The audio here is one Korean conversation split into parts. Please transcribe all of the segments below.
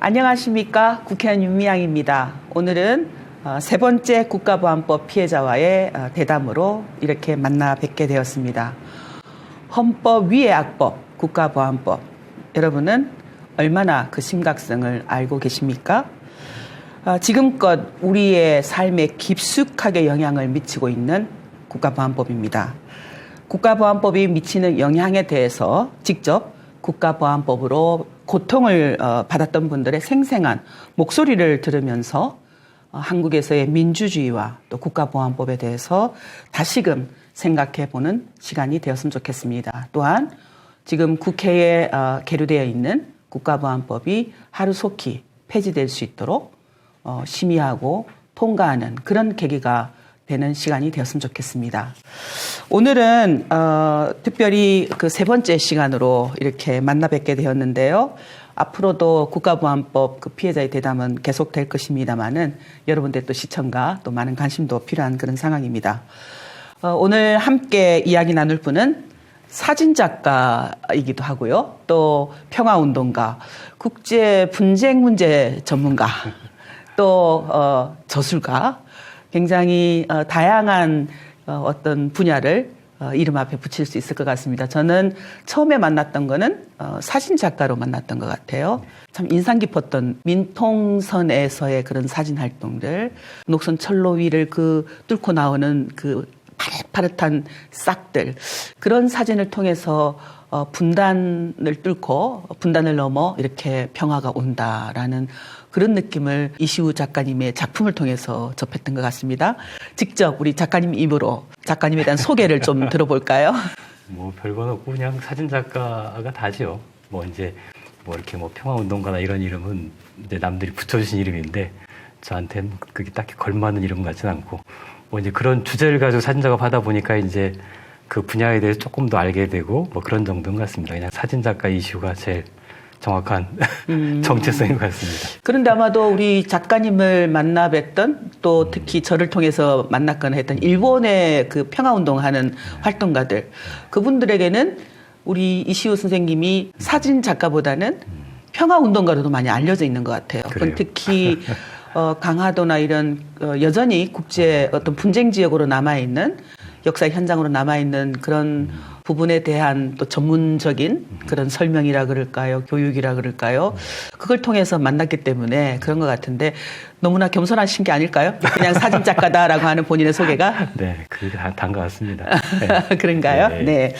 안녕하십니까. 국회의원 윤미향입니다. 오늘은 세 번째 국가보안법 피해자와의 대담으로 이렇게 만나 뵙게 되었습니다. 헌법 위의 악법, 국가보안법. 여러분은 얼마나 그 심각성을 알고 계십니까? 지금껏 우리의 삶에 깊숙하게 영향을 미치고 있는 국가보안법입니다. 국가보안법이 미치는 영향에 대해서 직접 국가보안법으로 고통을 받았던 분들의 생생한 목소리를 들으면서 한국에서의 민주주의와 또 국가보안법에 대해서 다시금 생각해보는 시간이 되었으면 좋겠습니다. 또한 지금 국회에 계류되어 있는 국가보안법이 하루속히 폐지될 수 있도록 심의하고 통과하는 그런 계기가 되는 시간이 되었으면 좋겠습니다. 오늘은 특별히 그 세 번째 시간으로 이렇게 만나 뵙게 되었는데요. 앞으로도 국가보안법 그 피해자의 대담은 계속될 것입니다만은 여러분들의 또 시청과 또 많은 관심도 필요한 그런 상황입니다. 오늘 함께 이야기 나눌 분은 사진작가이기도 하고요. 또 평화운동가, 국제 분쟁 문제 전문가, 또 저술가, 굉장히 다양한 어떤 분야를 이름 앞에 붙일 수 있을 것 같습니다. 저는 처음에 만났던 거는 사진작가로 만났던 것 같아요. 참 인상 깊었던 민통선에서의 그런 사진 활동들, 녹선 철로 위를 그 뚫고 나오는 그 파릇파릇한 싹들, 그런 사진을 통해서 분단을 뚫고 분단을 넘어 이렇게 평화가 온다라는 그런 느낌을 이시우 작가님의 작품을 통해서 접했던 것 같습니다. 직접 우리 작가님 입으로 작가님에 대한 소개를 좀 들어볼까요? 뭐 별건 없고 그냥 사진 작가가 다지요. 뭐 이제 뭐 이렇게 뭐 평화운동가나 이런 이름은 이제 남들이 붙여주신 이름인데 저한테는 그게 딱히 걸맞는 이름 같지는 않고 뭐 이제 그런 주제를 가지고 사진 작업하다 보니까 이제 그 분야에 대해서 조금 더 알게 되고 뭐 그런 정도인 것 같습니다. 그냥 사진 작가 이슈가 제일 정확한 정체성인 것 같습니다. 그런데 아마도 우리 작가님을 만나 뵀던 또 특히 저를 통해서 만났거나 했던 일본의 그 평화운동하는 활동가들, 그분들에게는 우리 이시우 선생님이 사진 작가보다는 평화운동가로도 많이 알려져 있는 것 같아요. 그래요. 특히 강화도나 이런 여전히 국제 어떤 분쟁 지역으로 남아있는 역사 현장으로 남아있는 그런 부분에 대한 또 전문적인 그런 설명이라 그럴까요? 교육이라 그럴까요? 그걸 통해서 만났기 때문에 그런 것 같은데 너무나 겸손하신 게 아닐까요? 그냥 사진작가다라고 하는 본인의 소개가? 네, 그게 다인 것 같습니다. 네. 그런가요? 네. 네.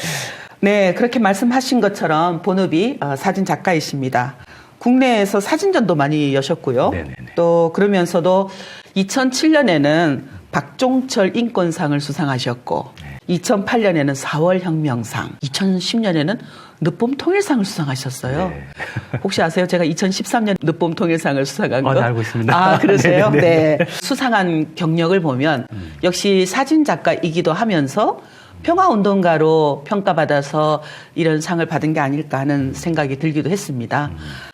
네, 그렇게 말씀하신 것처럼 본업이 사진작가이십니다. 국내에서 사진전도 많이 여셨고요. 네네네. 또 그러면서도 2007년에는 박종철 인권상을 수상하셨고 2008년에는 4월 혁명상, 2010년에는 늦봄 통일상을 수상하셨어요. 네. 혹시 아세요? 제가 2013년 늦봄 통일상을 수상한 거. 네, 알고 있습니다. 아, 그러세요? 네네네. 네. 수상한 경력을 보면 역시 사진 작가이기도 하면서 평화운동가로 평가받아서 이런 상을 받은 게 아닐까 하는 생각이 들기도 했습니다.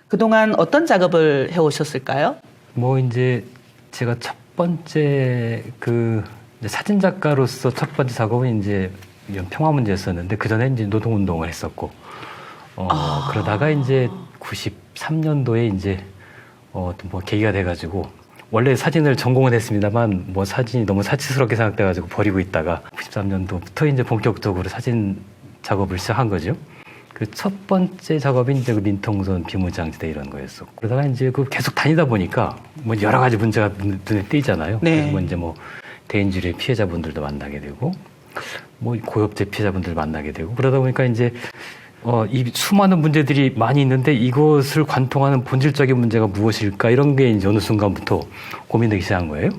그동안 어떤 작업을 해오셨을까요? 뭐 이제 제가 첫 번째 그 사진 작가로서 첫 번째 작업은 이제 이런 평화 문제였었는데 그 전에 이제 노동운동을 했었고 그러다가 이제 93년도에 이제 뭐 계기가 돼가지고 원래 사진을 전공은 했습니다만 뭐 사진이 너무 사치스럽게 생각돼가지고 버리고 있다가 93년도부터 이제 본격적으로 사진 작업을 시작한 거죠. 그 첫 번째 작업이 이제 그 민통선 비무장지대 이런 거였었고 그러다가 이제 그 계속 다니다 보니까 뭐 여러 가지 문제가 눈에 띄잖아요. 네. 그래서 뭐 이제 뭐 대인주의 피해자분들도 만나게 되고 뭐 고엽제 피해자분들 만나게 되고 그러다 보니까 이제 이 수많은 문제들이 많이 있는데 이것을 관통하는 본질적인 문제가 무엇일까 이런 게 이제 어느 순간부터 고민되기 시작한 거예요.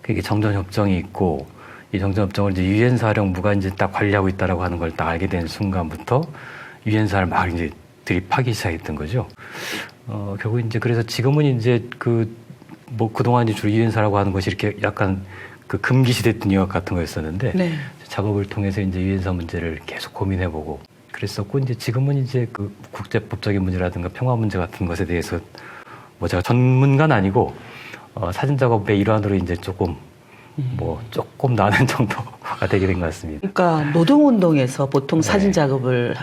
그게 정전협정이 있고 이 정전협정을 이제 유엔 사령부가 이제 딱 관리하고 있다라고 하는 걸 딱 알게 된 순간부터 유엔사를 막 이제 들이파기 시작했던 거죠. 결국 이제 그래서 지금은 이제 뭐 그동안 이제 주로 유엔사라고 하는 것이 이렇게 약간 그 금기시됐던 영역 같은 거였었는데 네. 작업을 통해서 이제 유엔사 문제를 계속 고민해보고 그랬었고 이제 지금은 이제 그 국제법적인 문제라든가 평화 문제 같은 것에 대해서 뭐 제가 전문가는 아니고 사진 작업의 일환으로 이제 조금 조금 나는 정도가 되게 된 것 같습니다. 그러니까 노동운동에서 보통 사진 작업으로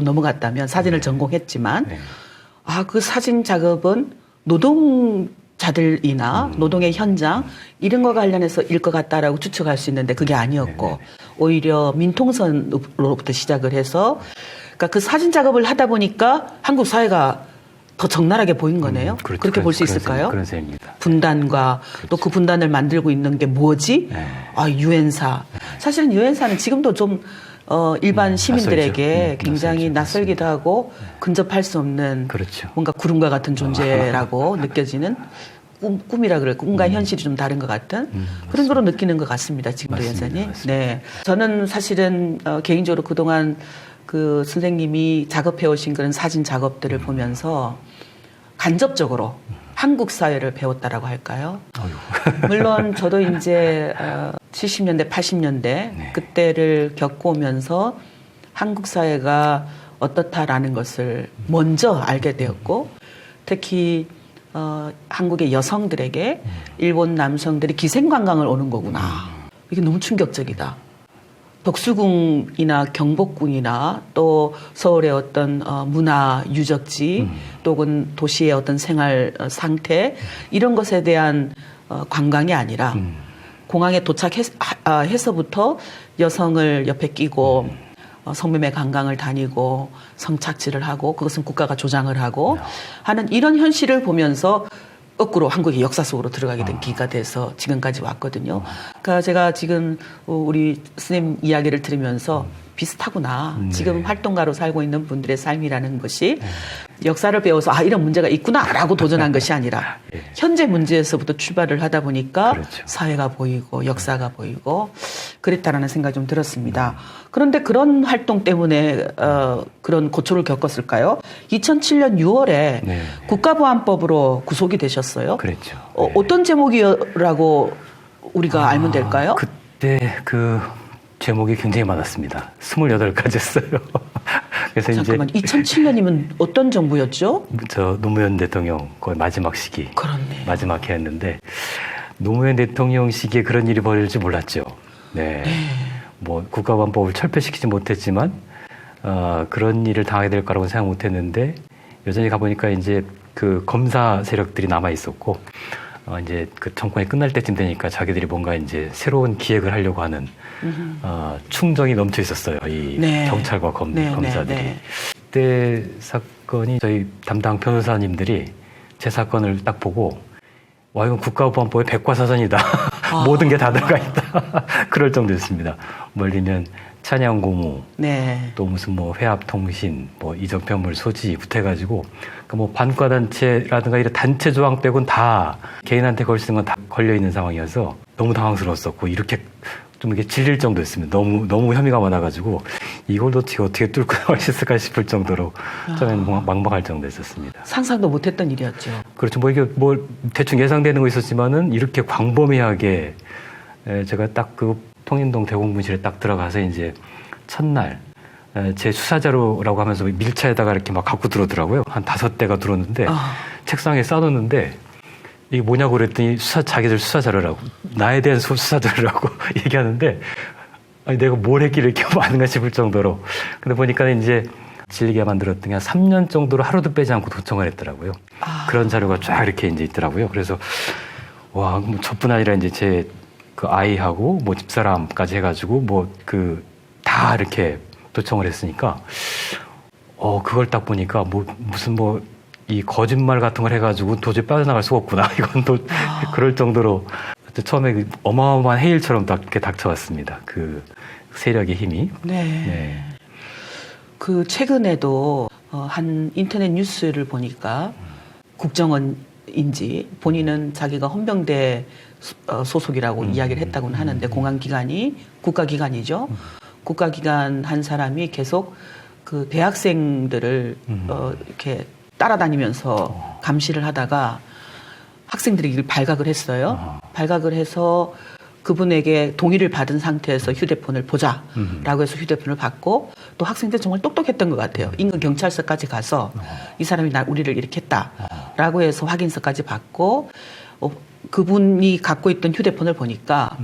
넘어갔다면 사진을 전공했지만 그 사진 작업은 노동자들이나 노동의 현장 이런 거 관련해서 일 것 같다라고 추측할 수 있는데 그게 아니었고 네네. 오히려 민통선으로부터 시작을 해서 그러니까 그 사진 작업을 하다 보니까 한국 사회가 더 적나라하게 보인 거네요. 그렇죠. 그렇게 볼 수 있을까요? 그런 셈입니다. 분단과 또 그 분단을 만들고 있는 게 뭐지? 네. 유엔사. 사실은 유엔사는 지금도 좀 일반 시민들에게 낯설죠. 굉장히 낯설죠. 낯설기도 하고 근접할 수 없는 그렇죠. 뭔가 구름과 같은 존재라고 느껴지는 꿈이라 그럴까 꿈과 현실이 좀 다른 것 같은 그런 거로 느끼는 것 같습니다. 지금도 맞습니다. 여전히. 맞습니다. 네, 저는 사실은 개인적으로 그동안 그 선생님이 작업해 오신 그런 사진 작업들을 보면서 간접적으로 한국 사회를 배웠다라고 할까요? 물론 저도 이제 70년대, 80년대 네. 그때를 겪어오면서 한국 사회가 어떻다라는 것을 먼저 알게 되었고 특히 한국의 여성들에게 일본 남성들이 기생관광을 오는 거구나. 이게 너무 충격적이다. 덕수궁이나 경복궁이나 또 서울의 어떤 문화 유적지 또는 도시의 어떤 생활 상태 이런 것에 대한 관광이 아니라 공항에 도착해서부터 여성을 옆에 끼고 성매매 관광을 다니고 성착취를 하고 그것은 국가가 조장을 하고 하는 이런 현실을 보면서 거꾸로 한국의 역사 속으로 들어가게 된 기가 돼서 지금까지 왔거든요. 그러니까 제가 지금 우리 스님 이야기를 들으면서 비슷하구나. 네. 지금 활동가로 살고 있는 분들의 삶이라는 것이 역사를 배워서 이런 문제가 있구나라고 도전한 것이 아니라 예. 현재 문제에서부터 출발을 하다 보니까 그렇죠. 사회가 보이고 역사가 보이고 그랬다라는 생각이 좀 들었습니다. 그런데 그런 활동 때문에 그런 고초를 겪었을까요? 2007년 6월에 네. 국가보안법으로 구속이 되셨어요. 그랬죠. 어떤 제목이라고 우리가 알면 될까요? 그때 그 제목이 굉장히 많았습니다. 28가지였어요. 그래서 잠깐만, 2007년이면 어떤 정부였죠? 저 노무현 대통령 거의 마지막 시기. 그렇네. 마지막 해였는데 노무현 대통령 시기에 그런 일이 벌어질 줄 몰랐죠. 네. 뭐 국가보안법을 철폐시키지 못했지만 그런 일을 당하게 될 거라고 생각 못했는데 여전히 가보니까 이제 그 검사 세력들이 남아 있었고 이제 그 정권이 끝날 때쯤 되니까 자기들이 뭔가 이제 새로운 기획을 하려고 하는 충정이 넘쳐 있었어요. 이 네. 경찰과 검사들이. 네. 그때 사건이 저희 담당 변호사님들이 제 사건을 딱 보고 와 이건 국가보안법의 백과사전이다. 모든 게 다 들어가 있다. 그럴 정도였습니다. 멀리면 찬양고무, 네. 또 무슨 뭐 회합통신, 뭐 이적편물 소지부터 해가지고 그러니까 뭐 반과단체라든가 이런 단체 조항 빼곤 다 개인한테 걸 수 있는 건 다 걸려 있는 상황이어서 너무 당황스러웠었고 이렇게 좀 이게 질릴 정도였습니다. 너무 혐의가 많아가지고 이걸 도대체 어떻게 뚫고 나갈 수 있을까 싶을 정도로 처음에는 막막할 정도였었습니다. 상상도 못했던 일이었죠. 그렇죠. 뭐 이게 뭐 대충 예상되는 거 있었지만은 이렇게 광범위하게 제가 딱 그 통인동 대공분실에 딱 들어가서 이제 첫날 제 수사자료라고 하면서 밀차에다가 이렇게 막 갖고 들어오더라고요. 한 5대가 들어오는데 책상에 쌓아놓는데 이게 뭐냐고 그랬더니 자기들 수사자료라고 나에 대한 수사자료라고 얘기하는데 아니 내가 뭘 했길래 이렇게 많은가 싶을 정도로 근데 보니까 이제 질리게 만들었던 게 한 3년 정도로 하루도 빼지 않고 도청을 했더라고요. 그런 자료가 쫙 이렇게 이제 있더라고요. 그래서 와, 뭐 저뿐 아니라 이제 제 그 아이하고 뭐 집사람까지 해가지고 뭐 그 다 이렇게 도청을 했으니까 그걸 딱 보니까 뭐 무슨 뭐 이 거짓말 같은 걸 해가지고 도저히 빠져나갈 수가 없구나. 이건 또 그럴 정도로 처음에 그 어마어마한 해일처럼 딱 이렇게 닥쳐왔습니다. 그 세력의 힘이. 네. 그 최근에도 한 인터넷 뉴스를 보니까 국정원인지 본인은 자기가 헌병대 소속이라고 이야기를 했다고는 하는데 공안기관이 국가기관이죠. 국가기관 한 사람이 계속 그 대학생들을 이렇게 따라다니면서 감시를 하다가 학생들이 이걸 발각을 했어요. 발각을 해서 그분에게 동의를 받은 상태에서 휴대폰을 보자라고 해서 휴대폰을 받고 또 학생들 정말 똑똑했던 것 같아요. 인근 경찰서까지 가서 이 사람이 우리를 이렇게 했다라고 해서 확인서까지 받고 그분이 갖고 있던 휴대폰을 보니까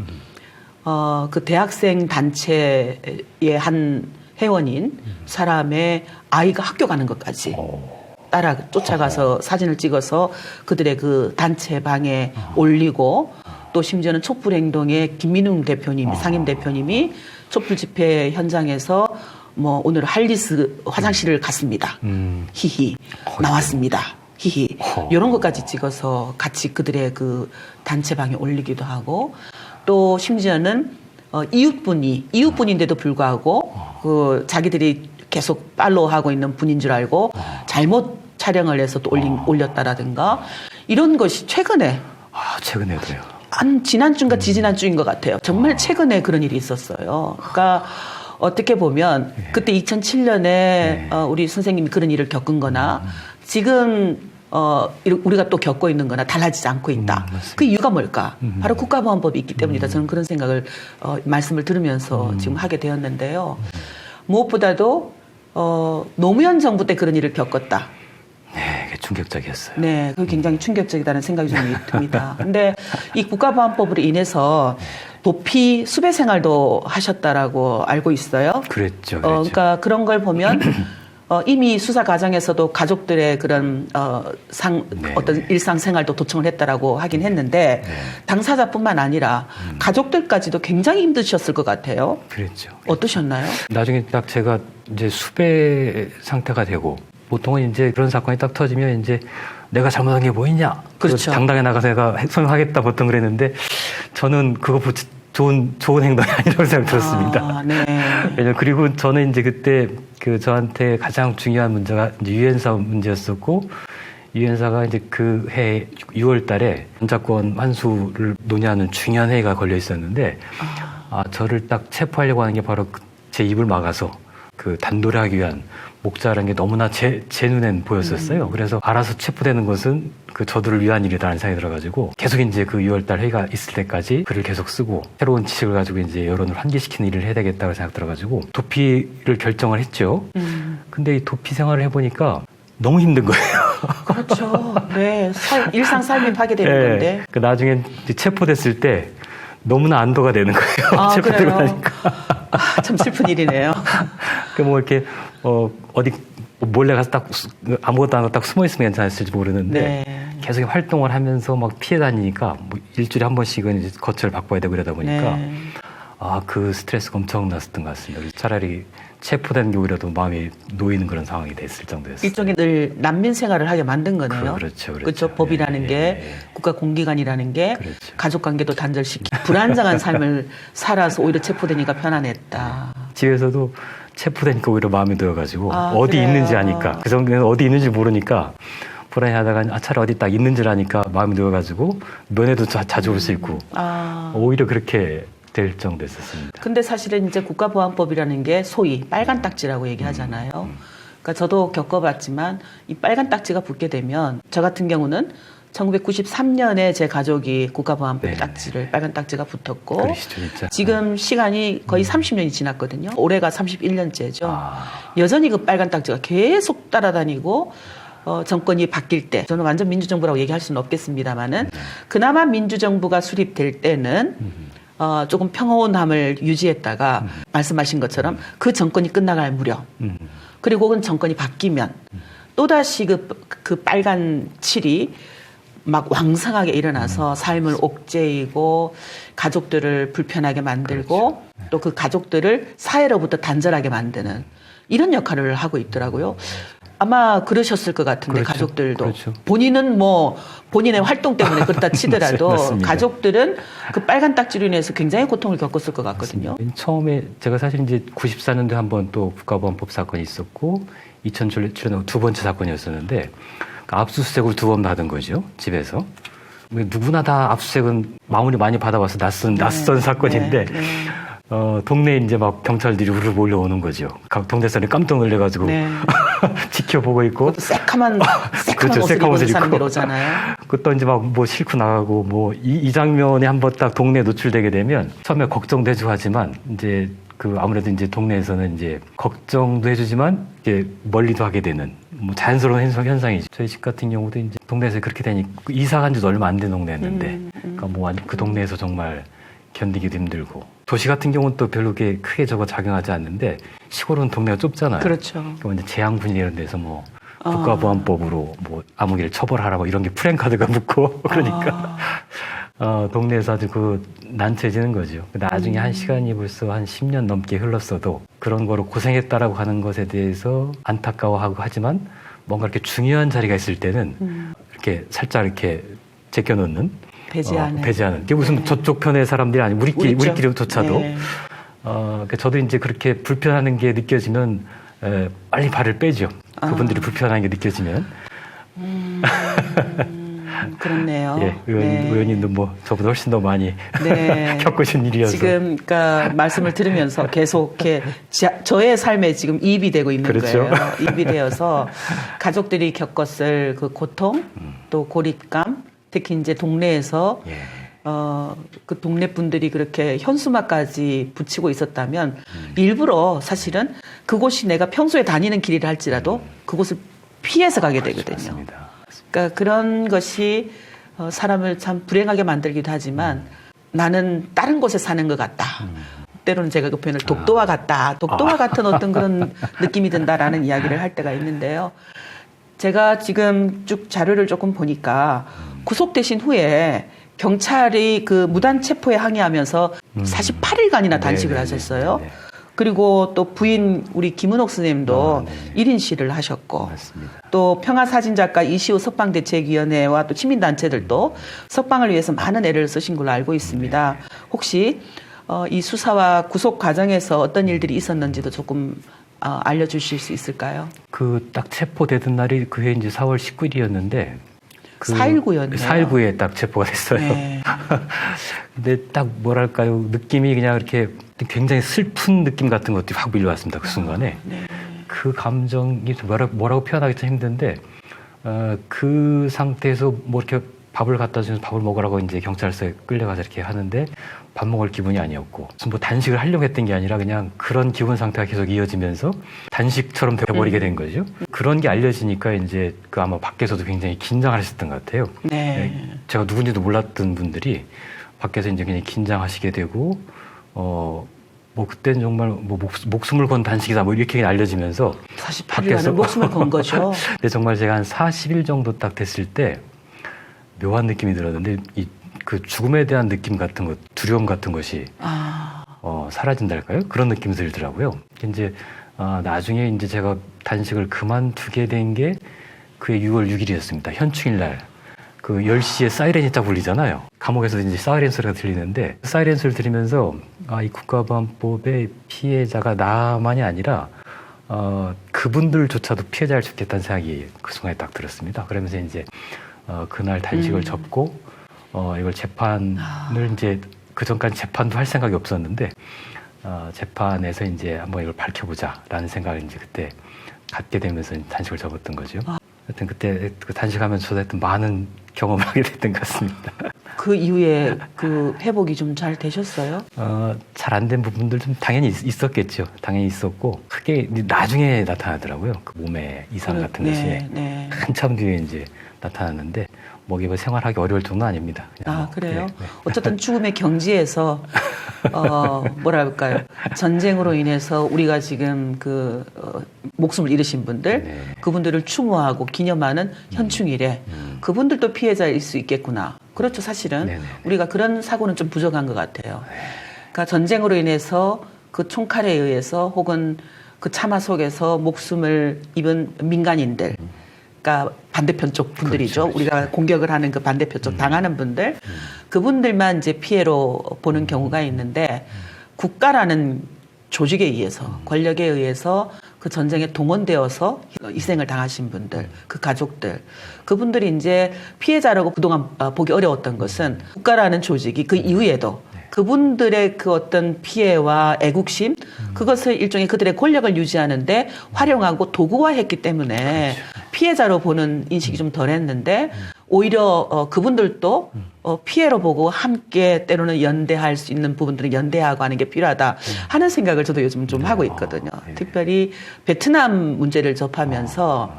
그 대학생 단체의 한 회원인 사람의 아이가 학교 가는 것까지 쫓아가서 사진을 찍어서 그들의 그 단체 방에 올리고 또 심지어는 촛불 행동에 김민웅 대표님, 상임 대표님이 촛불 집회 현장에서 뭐 오늘 할리스 화장실을 갔습니다. 히히 나왔습니다. 히히 이런 것까지 찍어서 같이 그들의 그 단체 방에 올리기도 하고 또 심지어는 이웃분인데도 불구하고 그 자기들이 계속 팔로우하고 있는 분인 줄 알고 잘못 촬영을 해서 또 올렸다라든가 이런 것이 최근에 최근에도요. 한 지난주인가 지지난주인 것 같아요. 정말 최근에 그런 일이 있었어요. 그러니까 어떻게 보면 그때 2007년에 우리 선생님이 그런 일을 겪은 거나 지금 우리가 또 겪고 있는 거나 달라지지 않고 있다. 그 이유가 뭘까? 바로 국가보안법이 있기 때문이다. 저는 그런 생각을 말씀을 들으면서 지금 하게 되었는데요. 무엇보다도 노무현 정부 때 그런 일을 겪었다. 네, 그게 충격적이었어요. 네, 그게 굉장히 충격적이다는 생각이 좀 듭니다. 근데 이 국가보안법으로 인해서 도피 수배 생활도 하셨다라고 알고 있어요. 그랬죠. 그러니까 그런 걸 보면 이미 수사 과정에서도 가족들의 그런 어떤 일상 생활도 도청을 했다라고 하긴 했는데 당사자뿐만 아니라 가족들까지도 굉장히 힘드셨을 것 같아요. 그랬죠. 어떠셨나요? 나중에 딱 제가 이제 수배 상태가 되고 보통은 이제 그런 사건이 딱 터지면 이제 내가 잘못한 게 뭐 있냐? 그렇죠. 당당히 나가서 내가 소송하겠다 보통 그랬는데 저는 그거 좋은 행동이 아니라고 생각 들었습니다. 네. 그리고 저는 이제 그때 저한테 가장 중요한 문제가 이제 유엔사 문제였었고 유엔사가 이제 그 해 6월 달에 전자권 환수를 논의하는 중요한 회의가 걸려 있었는데 저를 딱 체포하려고 하는 게 바로 제 입을 막아서 그 단도리하기 위한 목자라는 게 너무나 제 눈엔 보였었어요. 그래서 알아서 체포되는 것은 저들을 위한 일이다라는 생각이 들어가지고 계속 이제 그 6월달 회의가 있을 때까지 글을 계속 쓰고 새로운 지식을 가지고 이제 여론을 환기시키는 일을 해야 되겠다고 생각 들어가지고 도피를 결정을 했죠. 근데 이 도피 생활을 해보니까 너무 힘든 거예요. 그렇죠. 네, 일상 삶이 파괴되는 건데. 나중에 체포됐을 때 너무나 안도가 되는 거예요. 체포되고 나니까. 참 슬픈 일이네요. 뭐 이렇게 어디 몰래 가서 딱 아무것도 안 하고 딱 숨어 있으면 괜찮았을지 모르는데 계속 활동을 하면서 막 피해 다니니까 뭐 일주일에 한 번씩은 이제 거처를 바꿔야 되고 이러다 보니까 그 스트레스가 엄청났었던 것 같습니다. 차라리 체포된 게 오히려 더 마음이 놓이는 그런 상황이 됐을 정도였어요. 일종의 늘 난민 생활을 하게 만든 거네요. 그렇죠. 법이라는 게 국가 공기관이라는 게 가족 관계도 단절시키고 불안정한 삶을 살아서 오히려 체포되니까 편안했다. 집에서도 체포되니까 오히려 마음이 놓여가지고 어디 그래요? 있는지 아니까 그 정도는 어디 있는지 모르니까 불안해하다가 차라리 어디 딱 있는 줄 아니까 마음이 놓여가지고 면회도 자주 올 수 있고 오히려 그렇게 될 정도였었습니다. 근데 사실은 이제 국가보안법이라는 게 소위 빨간 딱지라고 얘기하잖아요. 그러니까 저도 겪어봤지만 이 빨간 딱지가 붙게 되면 저 같은 경우는 1993년에 제 가족이 국가보안법 빨간 딱지가 붙었고 그러시죠, 진짜. 지금 시간이 거의 30년이 지났거든요. 올해가 31년째죠. 여전히 그 빨간 딱지가 계속 따라다니고 정권이 바뀔 때 저는 완전 민주정부라고 얘기할 수는 없겠습니다만은 그나마 민주정부가 수립될 때는 조금 평온함을 유지했다가 말씀하신 것처럼 그 정권이 끝나갈 무렵 그리고 혹은 정권이 바뀌면 또다시 그 빨간 칠이 막 왕성하게 일어나서 삶을 옥죄이고 가족들을 불편하게 만들고 또 그 가족들을 사회로부터 단절하게 만드는 이런 역할을 하고 있더라고요. 아마 그러셨을 것 같은데 가족들도 본인은 뭐 본인의 활동 때문에 그렇다 치더라도 가족들은 그 빨간 딱지로 인해서 굉장히 고통을 겪었을 것 같거든요. 처음에 제가 사실 이제 94년도에 한번 또 국가보안법 사건이 있었고 2007년에 두 번째 사건이었었는데 압수수색을 2번 받은 거죠, 집에서. 누구나 다 압수수색은 마무리 많이 받아봐서 낯선 사건인데 동네에 이제 막 경찰들이 우르르 몰려오는 거죠. 동네 사람이 깜짝 놀래가지고 지켜보고 있고. 새카만 옷을 입은 사람들 오잖아요. 그것도 이제 막 뭐 싣고 나가고 뭐 이 장면에 한번 딱 동네에 노출되게 되면 처음에 걱정도 해주고 하지만 이제 아무래도 이제 동네에서는 이제 걱정도 해주지만 이제 멀리도 하게 되는 뭐 자연스러운 현상이죠. 저희 집 같은 경우도 이제 동네에서 그렇게 되니 이사 간 지도 얼마 안 된 동네였는데 그러니까 뭐 그 동네에서 정말 견디기도 힘들고 도시 같은 경우는 또 별로 크게 작용하지 않는데 시골은 동네가 좁잖아요. 그렇죠. 그러니까 이제 재향 분위기 이런 데서 뭐 국가보안법으로 뭐 아무개를 처벌하라 뭐 이런 게 프랜카드가 붙고 그러니까 동네에서 아주 그 난처해지는 거죠. 나중에 한 시간이 벌써 한 10년 넘게 흘렀어도 그런 거로 고생했다라고 하는 것에 대해서 안타까워하고 하지만 뭔가 이렇게 중요한 자리가 있을 때는 이렇게 살짝 이렇게 제껴놓는 배제하는. 이게 무슨 저쪽 편의 사람들이 아니고 우리끼리조차도. 네. 그러니까 저도 이제 그렇게 불편하는 게 느껴지면 빨리 발을 빼죠. 그분들이 불편한 게 느껴지면. 그렇네요. 예, 의원님도 뭐 저보다 훨씬 더 많이 네. 겪으신 일이어서. 지금 그러니까 말씀을 들으면서 계속 이렇게 저의 삶에 지금 이입이 되고 있는 그렇죠. 거예요. 이입이 되어서 가족들이 겪었을 그 고통, 또 고립감, 특히 이제 동네에서 예. 그 동네 분들이 그렇게 현수막까지 붙이고 있었다면 일부러 사실은 그곳이 내가 평소에 다니는 길이라 할지라도 그곳을 피해서 가게 되거든요. 맞습니다. 그러니까 그런 것이 사람을 참 불행하게 만들기도 하지만 나는 다른 곳에 사는 것 같다. 때로는 제가 그 표현을 독도와 같다. 독도와 같은 어떤 그런 느낌이 든다라는 이야기를 할 때가 있는데요. 제가 지금 쭉 자료를 조금 보니까 구속되신 후에 경찰이 그 무단 체포에 항의하면서 48일간이나 단식을 하셨어요. 네네. 그리고 또 부인 우리 김은옥 스님도 1인 시를 하셨고 맞습니다. 또 평화사진작가 이시우 석방대책위원회와 또 시민단체들도 석방을 위해서 많은 애를 쓰신 걸로 알고 있습니다. 혹시 이 수사와 구속 과정에서 어떤 일들이 있었는지도 조금 알려주실 수 있을까요? 그 딱 체포되던 날이 그해 이제 4월 19일이었는데 4.19였네요. 4.19에 딱 체포가 됐어요. 네. 근데 딱 뭐랄까요. 느낌이 그냥 이렇게 굉장히 슬픈 느낌 같은 것들이 확 밀려왔습니다. 그 순간에. 네. 그 감정이 뭐라고 표현하기 참 힘든데, 그 상태에서 뭐 이렇게 밥을 갖다 주면서 밥을 먹으라고 이제 경찰서에 끌려가서 이렇게 하는데 밥 먹을 기분이 아니었고, 무슨 뭐 단식을 하려고 했던 게 아니라 그냥 그런 기분 상태가 계속 이어지면서 단식처럼 돼버리게 된 거죠. 그런 게 알려지니까 이제 그 아마 밖에서도 굉장히 긴장하셨던 것 같아요. 네. 제가 누군지도 몰랐던 분들이 밖에서 이제 굉장히 긴장하시게 되고, 뭐 그때는 정말 뭐 목숨을 건 단식이다 뭐 이렇게 알려지면서 48일간을 목숨을 건 거죠. 근데 정말 제가 한 40일 정도 딱 됐을 때 묘한 느낌이 들었는데 그 죽음에 대한 느낌 같은 것, 두려움 같은 것이 사라진달까요? 그런 느낌이 들더라고요. 이제 나중에 이제 제가 단식을 그만두게 된 게 그해 6월 6일이었습니다. 현충일 날. 그 10시에 사이렌이 딱 울리잖아요. 감옥에서 이제 사이렌 소리가 들리는데 사이렌 소리를 들으면서 이 국가보안법의 피해자가 나만이 아니라 그분들조차도 피해자일 수 있겠다는 생각이 그 순간에 딱 들었습니다. 그러면서 이제 그날 단식을 접고 이걸 재판을 이제 그 전까지 재판도 할 생각이 없었는데 재판에서 이제 한번 이걸 밝혀보자라는 생각을 이제 그때 갖게 되면서 단식을 접었던 거죠. 하여튼 그때 그 단식하면서 저도 하여튼 많은 경험을 하게 됐던 것 같습니다. 그 이후에 그 회복이 좀 잘 되셨어요? 잘 안 된 부분들 좀 당연히 있었겠죠. 당연히 있었고 크게 나중에 나타나더라고요. 그 몸의 이상 같은 것이 한참 뒤에 이제 나타났는데 뭐 이게 생활하기 어려울 정도는 아닙니다. 그래요? 네. 어쨌든 죽음의 경지에서 뭐랄까요? 전쟁으로 인해서 우리가 지금 목숨을 잃으신 분들, 그분들을 추모하고 기념하는 현충일에 그분들도 피해자일 수 있겠구나. 그렇죠, 사실은. 우리가 그런 사고는 좀 부족한 것 같아요. 그러니까 전쟁으로 인해서 그 총칼에 의해서 혹은 그 참화 속에서 목숨을 입은 민간인들, 그러니까 반대편 쪽 분들이죠. 그렇죠. 우리가 공격을 하는 그 반대편 쪽 당하는 분들, 그분들만 이제 피해로 보는 경우가 있는데 국가라는 조직에 의해서 권력에 의해서 그 전쟁에 동원되어서 희생을 당하신 분들, 그 가족들, 그분들이 이제 피해자라고 그동안 보기 어려웠던 것은 국가라는 조직이 그 이후에도 그분들의 그 어떤 피해와 애국심, 그것을 일종의 그들의 권력을 유지하는데 활용하고 도구화했기 때문에 피해자로 보는 인식이 좀 덜했는데 오히려 그분들도 피해로 보고 함께 때로는 연대할 수 있는 부분들은 연대하고 하는 게 필요하다 하는 생각을 저도 요즘 좀 하고 있거든요. 특별히 베트남 문제를 접하면서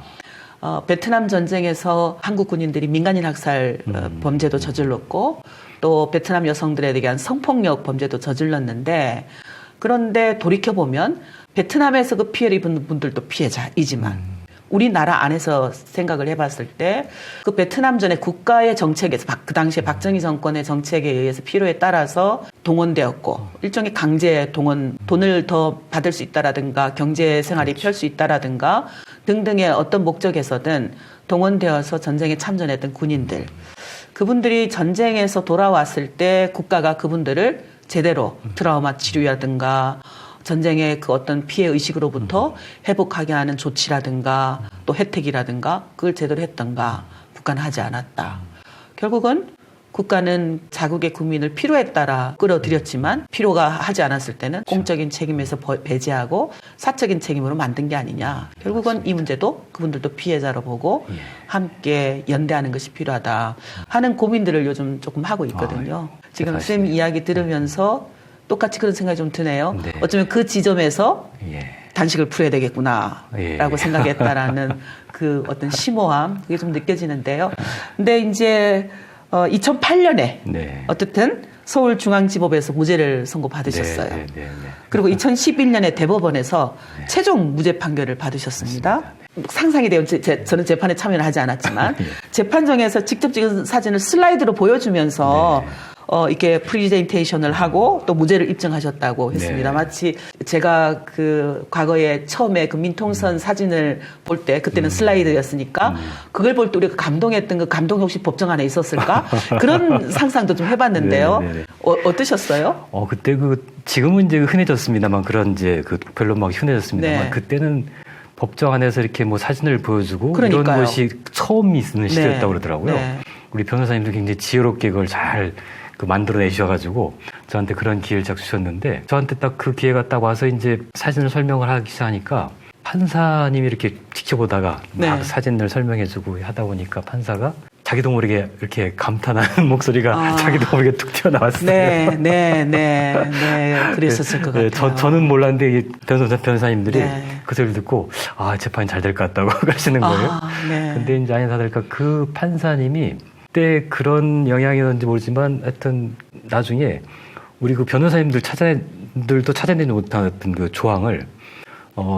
베트남 전쟁에서 한국 군인들이 민간인 학살 범죄도 저질렀고 또 베트남 여성들에 대한 성폭력 범죄도 저질렀는데 그런데 돌이켜보면 베트남에서 그 피해를 입은 분들도 피해자이지만 우리나라 안에서 생각을 해봤을 때 그 베트남전의 국가의 정책에서 그 당시에 박정희 정권의 정책에 의해서 필요에 따라서 동원되었고 일종의 강제 동원, 돈을 더 받을 수 있다라든가 경제 생활이 펼 수 있다라든가 등등의 어떤 목적에서든 동원되어서 전쟁에 참전했던 군인들, 그분들이 전쟁에서 돌아왔을 때 국가가 그분들을 제대로 트라우마 치료라든가 전쟁의 그 어떤 피해 의식으로부터 회복하게 하는 조치라든가 또 혜택이라든가 그걸 제대로 했던가, 국가는 하지 않았다. 결국은 국가는 자국의 국민을 필요에 따라 끌어들였지만 필요가 하지 않았을 때는 공적인 책임에서 배제하고 사적인 책임으로 만든 게 아니냐. 결국은 이 문제도 그분들도 피해자로 보고 함께 연대하는 것이 필요하다 하는 고민들을 요즘 조금 하고 있거든요. 지금 쌤 이야기 들으면서 똑같이 그런 생각이 좀 드네요. 네. 어쩌면 그 지점에서 단식을 풀어야 되겠구나라고 생각했다라는 그 어떤 심오함, 그게 좀 느껴지는데요. 근데 이제 2008년에 어쨌든 서울중앙지법에서 무죄를 선고받으셨어요. 그리고 2011년에 대법원에서 최종 무죄 판결을 받으셨습니다. 상상이 돼요. 저는 재판에 참여를 하지 않았지만 재판정에서 직접 찍은 사진을 슬라이드로 보여주면서 이렇게 프리젠테이션을 하고 또 무죄를 입증하셨다고 했습니다. 마치 제가 그 과거에 처음에 그 민통선 사진을 볼 때 그때는 슬라이드였으니까 그걸 볼 때 우리가 감동했던 그 감동이 혹시 법정 안에 있었을까? 그런 상상도 좀 해봤는데요. 어떠셨어요? 그때 지금은 이제 흔해졌습니다만 그런 이제 그 별로 막 흔해졌습니다만 그때는 법정 안에서 이렇게 뭐 사진을 보여주고 이런 것이 처음 있는 시대였다고 그러더라고요. 우리 변호사님도 굉장히 지혜롭게 그걸 잘 만들어내셔가지고 저한테 그런 기회를 딱 주셨는데 저한테 딱 그 기회가 딱 와서 이제 사진을 설명을 하기 시작하니까 판사님이 이렇게 지켜보다가 막 사진을 설명해주고 하다 보니까 판사가 자기도 모르게 이렇게 감탄하는 목소리가 자기도 모르게 뚝 튀어나왔어요. 그랬었을 것 같아요. 저는 몰랐는데 변호사님들이 그 소리를 듣고 재판이 잘 될 것 같다고 그러시는 거예요. 근데 이제 아닌 사들까 그 판사님이 그때 그런 영향이었는지 모르지만 하여튼 나중에 우리 그 변호사님들도 찾아내지 못한 어떤 그 조항을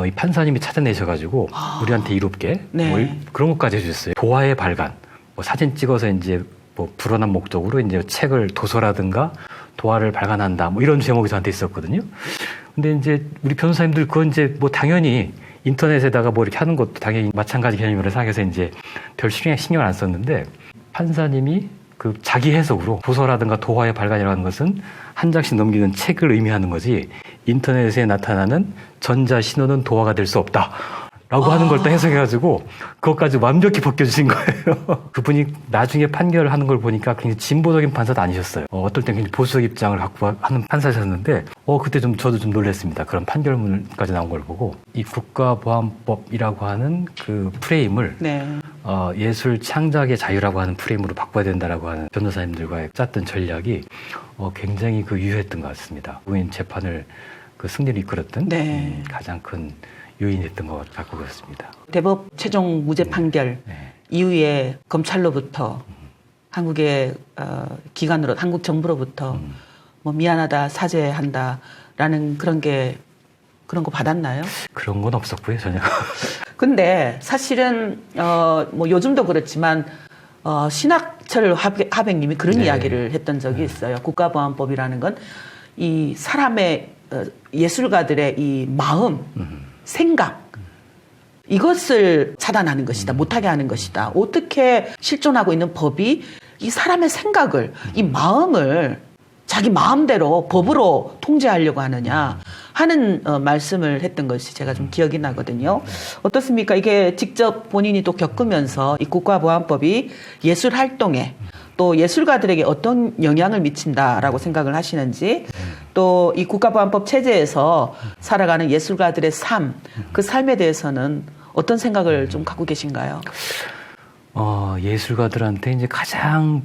이 판사님이 찾아내셔가지고 우리한테 이롭게 뭐 그런 것까지 해주셨어요. 도화의 발간, 뭐 사진 찍어서 이제 뭐 불원한 목적으로 이제 책을 도서라든가 도화를 발간한다, 뭐 이런 제목이 저한테 있었거든요. 근데 이제 우리 변호사님들 그건 이제 뭐 당연히 인터넷에다가 뭐 이렇게 하는 것도 당연히 마찬가지 개념으로 생각해서 이제 별 신경을 안 썼는데 판사님이 그 자기 해석으로 도서라든가 도화의 발간이라는 것은 한 장씩 넘기는 책을 의미하는 거지 인터넷에 나타나는 전자 신호는 도화가 될 수 없다. 라고 하는 걸 또 해석해가지고 그것까지 완벽히 벗겨주신 거예요. 그분이 나중에 판결을 하는 걸 보니까 굉장히 진보적인 판사도 아니셨어요. 어떨 땐 굉장히 보수적 입장을 갖고 하는 판사셨는데 그때 저도 좀 놀랐습니다. 그런 판결문까지 나온 걸 보고 이 국가보안법이라고 하는 그 프레임을 예술 창작의 자유라고 하는 프레임으로 바꿔야 된다라고 하는 변호사님들과의 짰던 전략이 굉장히 유효했던 것 같습니다. 국민 재판을 그 승리를 이끌었던 가장 큰 요인이었던 것 같고 그렇습니다. 대법 최종 무죄 판결 이후에 검찰로부터 한국의 기관으로 한국 정부로부터 뭐 미안하다 사죄한다라는 그런 거 받았나요? 그런 건 없었고요 전혀. 근데 사실은 뭐 요즘도 그렇지만 신학철 하백님이 그런 이야기를 했던 적이 있어요. 국가보안법이라는 건 이 사람의 예술가들의 이 마음, 생각 이것을 차단하는 것이다. 못하게 하는 것이다. 어떻게 실존하고 있는 법이 이 사람의 생각을, 이 마음을 자기 마음대로 법으로 통제하려고 하느냐 하는 말씀을 했던 것이 제가 좀 기억이 나거든요. 어떻습니까? 이게 직접 본인이 또 겪으면서 이 국가보안법이 예술 활동에 또 예술가들에게 어떤 영향을 미친다라고 생각을 하시는지, 또 이 국가보안법 체제에서 살아가는 예술가들의 삶, 그 삶에 대해서는 어떤 생각을 좀 갖고 계신가요? 예술가들한테 이제 가장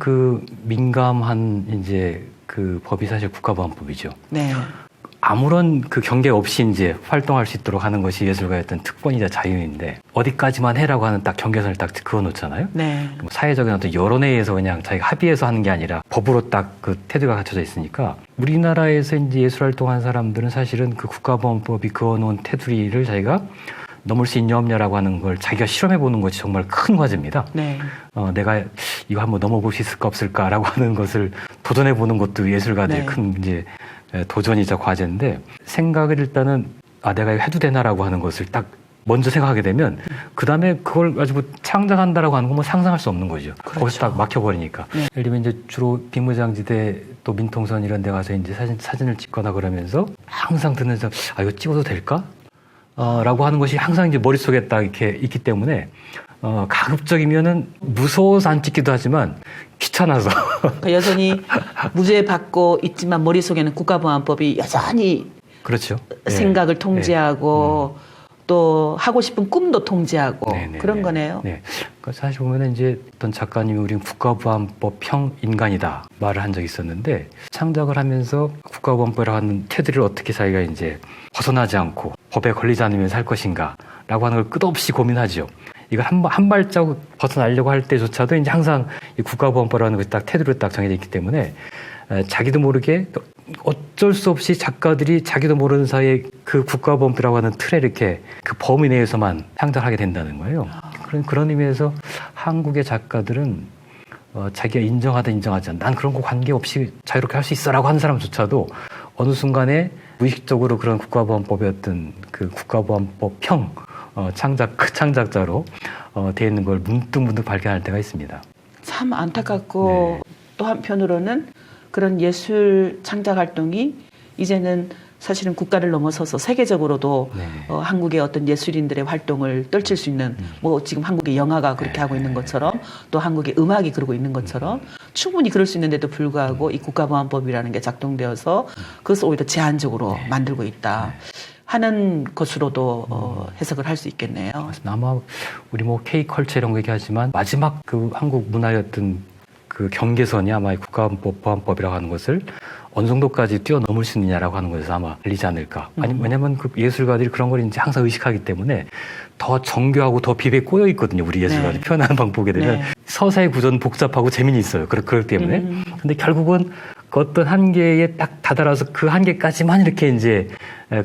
민감한 이제 그 법이 사실 국가보안법이죠. 아무런 그 경계 없이 이제 활동할 수 있도록 하는 것이 예술가의 어떤 특권이자 자유인데 어디까지만 해라고 하는 딱 경계선을 딱 그어놓잖아요. 사회적인 어떤 여론에 의해서 그냥 자기가 합의해서 하는 게 아니라 법으로 딱 그 태도가 갖춰져 있으니까 우리나라에서 이제 예술 활동한 사람들은 사실은 그 국가보안법이 그어놓은 테두리를 자기가 넘을 수 있냐 없냐라고 하는 걸 자기가 실험해 보는 것이 정말 큰 과제입니다. 네. 내가 이거 한번 넘어볼 수 있을까 없을까라고 하는 것을 도전해 보는 것도 예술가들의 네. 큰 이제 도전이자 과제인데 생각을 일단은 내가 이거 해도 되나라고 하는 것을 딱 먼저 생각하게 되면 그 다음에 그걸 가지고 창작한다라고 하는 건 뭐 상상할 수 없는 거죠. 그렇죠. 거기서 딱 막혀버리니까. 네. 예를 들면 이제 주로 빈무장지대 또 민통선 이런 데 가서 이제 사진을 찍거나 그러면서 항상 듣는 생각, 이거 찍어도 될까? 라고 하는 것이 항상 이제 머릿속에 딱 이렇게 있기 때문에 가급적이면은 무서워서 안 찍기도 하지만 귀찮아서. 그러니까 여전히 무죄 받고 있지만 머릿속에는 국가보안법이 여전히 그렇죠. 생각을 통제하고 또 하고 싶은 꿈도 통제하고 네네네. 그런 거네요. 네. 그러니까 사실 보면은 이제 어떤 작가님이 우린 국가보안법형 인간이다 말을 한 적이 있었는데 창작을 하면서 국가보안법이라고 하는 테두리를 어떻게 자기가 이제 벗어나지 않고 법에 걸리지 않으면서 할 것인가라고 하는 걸 끝없이 고민하죠. 이걸 한 발자국 벗어나려고 할 때조차도 이제 항상 이 국가보안법이라는 것이 딱 테두리로 딱 정해져 있기 때문에 자기도 모르게 어쩔 수 없이 작가들이 자기도 모르는 사이에 그 국가보안법이라고 하는 틀에 이렇게 그 범위 내에서만 창작하게 된다는 거예요. 그런 의미에서 한국의 작가들은 자기가 인정하든 인정하지 않든 난 그런 거 관계없이 자유롭게 할 수 있어라고 하는 사람조차도 어느 순간에 무의식적으로 그런 국가보안법의 어떤 그 국가보안법형 창작자로 되어 있는 걸 문득 발견할 때가 있습니다. 참 안타깝고 또 한편으로는 그런 예술 창작 활동이 이제는 사실은 국가를 넘어서서 세계적으로도 한국의 어떤 예술인들의 활동을 떨칠 수 있는 뭐 지금 한국의 영화가 그렇게 하고 있는 것처럼 또 한국의 음악이 그러고 있는 것처럼 충분히 그럴 수 있는데도 불구하고 이 국가보안법이라는 게 작동되어서 그것을 오히려 제한적으로 만들고 있다 하는 것으로도 해석을 할 수 있겠네요. 아마 우리 뭐 K컬처 이런 거 얘기하지만 마지막 그 한국 문화의 어떤 그 경계선이 아마 국가보안법이라고 하는 것을 어느 정도까지 뛰어넘을 수 있느냐라고 하는 것에서 아마 걸리지 않을까. 왜냐면 그 예술가들이 그런 걸 이제 항상 의식하기 때문에 더 정교하고 더 비비에 꼬여 있거든요. 우리 예술가들이 표현하는 방법 보게 되면 서사의 구조는 복잡하고 재미는 있어요. 그렇기 때문에. 근데 결국은 그 어떤 한계에 딱 다다라서 그 한계까지만 이렇게 이제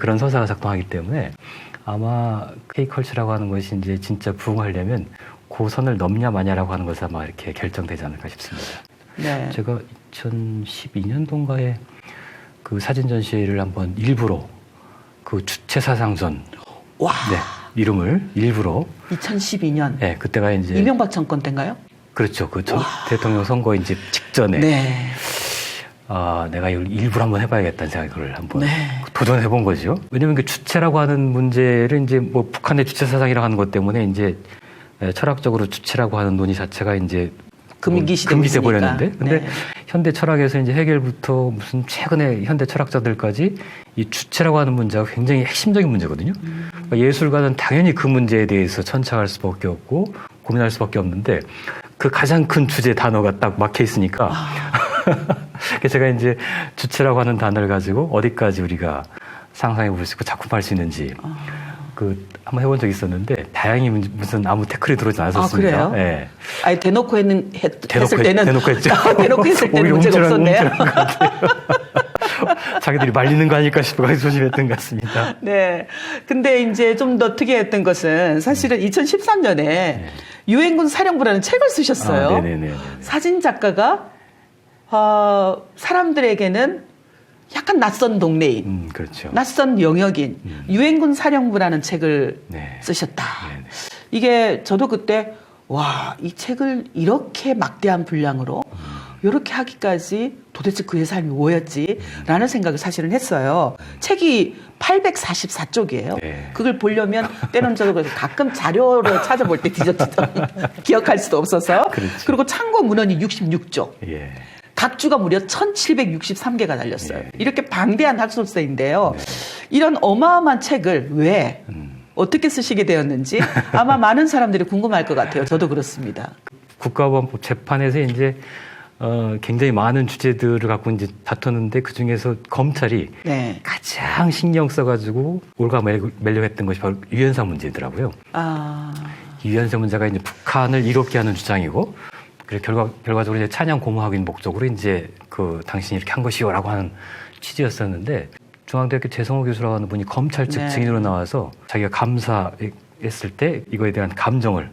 그런 서사가 작동하기 때문에 아마 K컬처라고 하는 것이 이제 진짜 부흥하려면 그 선을 넘냐 마냐라고 하는 것이 아마 이렇게 결정되지 않을까 싶습니다. 네. 제가 2012년도인가에 그 사진 전시회를 한번 일부러 그 주체사상전 와. 이름을 일부러 2012년. 네, 그때가 이제 이명박 정권 때인가요? 그렇죠. 그 대통령 선거 이제 직전에 네. 내가 이걸 일부러 한번 해봐야겠다는 생각을 한번 도전해본 거죠. 왜냐면 그 주체라고 하는 문제를 이제 뭐 북한의 주체사상이라고 하는 것 때문에 이제 철학적으로 주체라고 하는 논의 자체가 이제 금기돼 버렸는데, 근데 현대 철학에서 이제 해겔부터 무슨 최근에 현대 철학자들까지 이 주체라고 하는 문제가 굉장히 핵심적인 문제거든요. 그러니까 예술가는 당연히 그 문제에 대해서 천착할 수밖에 없고 고민할 수밖에 없는데 그 가장 큰 주제 단어가 딱 막혀 있으니까 그래서 제가 이제 주체라고 하는 단어를 가지고 어디까지 우리가 상상해 볼 수 있고 작품할 수 있는지 한번 해본 적이 있었는데 다행히 무슨 아무 태클이 들어오지 않았었습니다. 그래요? 네. 아니 대놓고 했을 때는 대놓고 했죠. 대놓고 했을 때는 문제가 없었네요. 자기들이 말리는 거 아닐까 싶어서 조심했던 것 같습니다. 네. 근데 이제 좀 더 특이했던 것은 사실은 2013년에 유엔군 사령부라는 책을 쓰셨어요. 사진 작가가 사람들에게는 약간 낯선 동네인, 그렇죠. 낯선 영역인 유엔군 사령부라는 책을 쓰셨다. 이게 저도 그때 이 책을 이렇게 막대한 분량으로 이렇게 하기까지 도대체 그의 삶이 뭐였지? 라는 생각을 사실은 했어요. 책이 844쪽이에요. 그걸 보려면 때는 저도 가끔 자료를 찾아볼 때 뒤적뒤적 기억할 수도 없어서. 그리고 참고 문헌이 66쪽. 각 주가 무려 1763개가 달렸어요. 이렇게 방대한 학술서인데요. 이런 어마어마한 책을 왜 어떻게 쓰시게 되었는지 아마 많은 사람들이 궁금할 것 같아요. 저도 그렇습니다. 국가보안법 재판에서 이제 굉장히 많은 주제들을 갖고 이제 다퉜는데 그 중에서 검찰이 가장 신경 써가지고 올가매려했던 것이 바로 유엔사 문제더라고요. 이 유엔사 문제가 이제 북한을 이롭게 하는 주장이고, 그래서 결과적으로 이제 찬양 고무하기 목적으로 이제 당신이 이렇게 한 것이요라고 하는 취지였었는데, 중앙대학교 재성호 교수라고 하는 분이 검찰 측 증인으로 나와서 자기가 했을 때 이거에 대한 감정을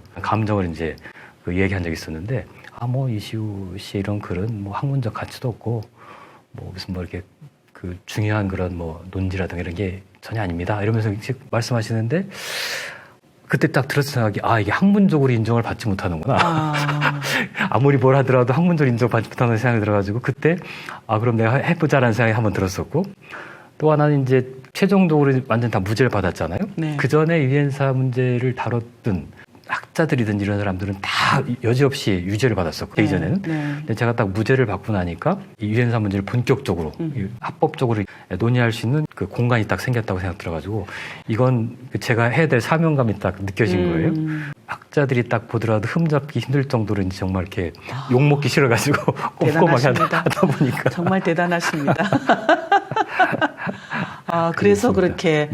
이제 그 얘기한 적이 있었는데, 뭐 이시우 씨 이런 글은 뭐 학문적 가치도 없고 뭐 무슨 뭐 이렇게 그 중요한 그런 뭐 논지라든가 이런 게 전혀 아닙니다. 이러면서 말씀하시는데, 그때 딱 들었을 생각이, 이게 학문적으로 인정을 받지 못하는구나. 아무리 뭘 하더라도 학문적으로 인정받지 못하는 생각이 들어가지고, 그때, 그럼 내가 해보자라는 생각이 한번 들었었고, 또 하나는 이제 최종적으로 완전 다 무죄를 받았잖아요. 네. 그 전에 유엔사 문제를 다뤘던 학자들이든 이런 사람들은 다 여지없이 유죄를 받았었고, 그 이전에는. 근데 제가 딱 무죄를 받고 나니까 이 유엔사 문제를 본격적으로, 합법적으로 논의할 수 있는 그 공간이 딱 생겼다고 생각 들어가지고, 이건 제가 해야 될 사명감이 딱 느껴진 거예요. 학자들이 딱 보더라도 흠잡기 힘들 정도로 이제 정말 이렇게 욕먹기 싫어가지고 꼼꼼하게 하다 보니까. 정말 대단하십니다. 그래서 그렇게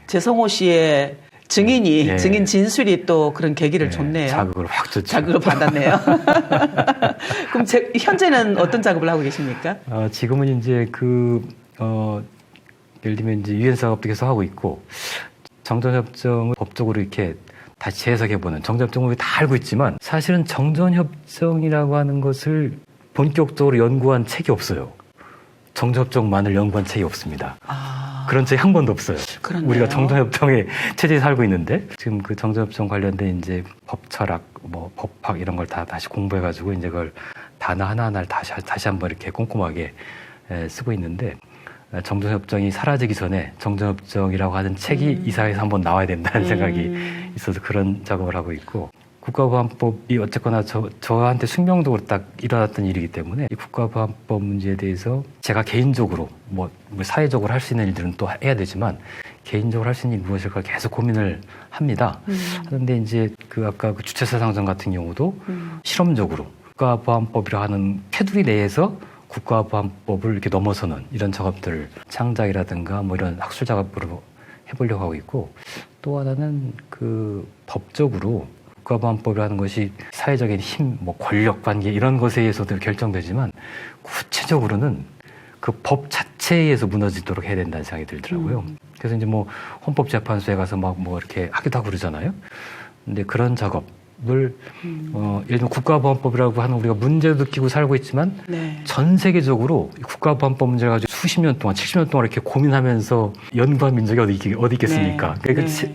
재성호 씨의 증인이 증인 진술이 또 그런 계기를 줬네요. 자극을 확 줬죠. 자극을 받았네요. 그럼 현재는 어떤 작업을 하고 계십니까? 지금은 이제 예를 들면 이제 유엔사업도 계속 하고 있고, 정전협정을 법적으로 이렇게 다시 재해석해보는, 정전협정을 우리 다 알고 있지만 사실은 정전협정이라고 하는 것을 본격적으로 연구한 책이 없어요. 정전협정만을 연구한 책이 없습니다. 그런 책이 한 권도 없어요. 그렇네요. 우리가 정전협정의 체제에 살고 있는데, 지금 그 정전협정 관련된 이제 법 철학, 뭐 법학 이런 걸 다 다시 공부해가지고 이제 그걸 단어 하나하나를 다시 한번 이렇게 꼼꼼하게 쓰고 있는데, 정전협정이 사라지기 전에 정전협정이라고 하는 책이 이 사회에서 한번 나와야 된다는 생각이 있어서 그런 작업을 하고 있고, 국가보안법이 어쨌거나 저한테 숙명적으로 딱 일어났던 일이기 때문에 이 국가보안법 문제에 대해서 제가 개인적으로 뭐 사회적으로 할 수 있는 일들은 또 해야 되지만 개인적으로 할 수 있는 일이 무엇일까 계속 고민을 합니다. 그런데 이제 아까 그 주체사상전 같은 경우도 실험적으로 국가보안법이라 하는 테두리 내에서 국가보안법을 이렇게 넘어서는 이런 작업들을 창작이라든가 뭐 이런 학술 작업으로 해보려고 하고 있고, 또 하나는 그 법적으로 국가보안법이라는 것이 사회적인 힘, 뭐 권력 관계 이런 것에 의해서도 결정되지만 구체적으로는 그 법 자체에 의해서 무너지도록 해야 된다는 생각이 들더라고요. 그래서 이제 뭐 헌법재판소에 가서 막 뭐 이렇게 하기도 하고 그러잖아요. 근데 그런 작업을 예를 들면 국가보안법이라고 하는 우리가 문제도 느끼고 살고 있지만 전 세계적으로 국가보안법 문제를 가지고 수십 년 동안 70년 동안 이렇게 고민하면서 연구한 민족이 어디 있겠습니까?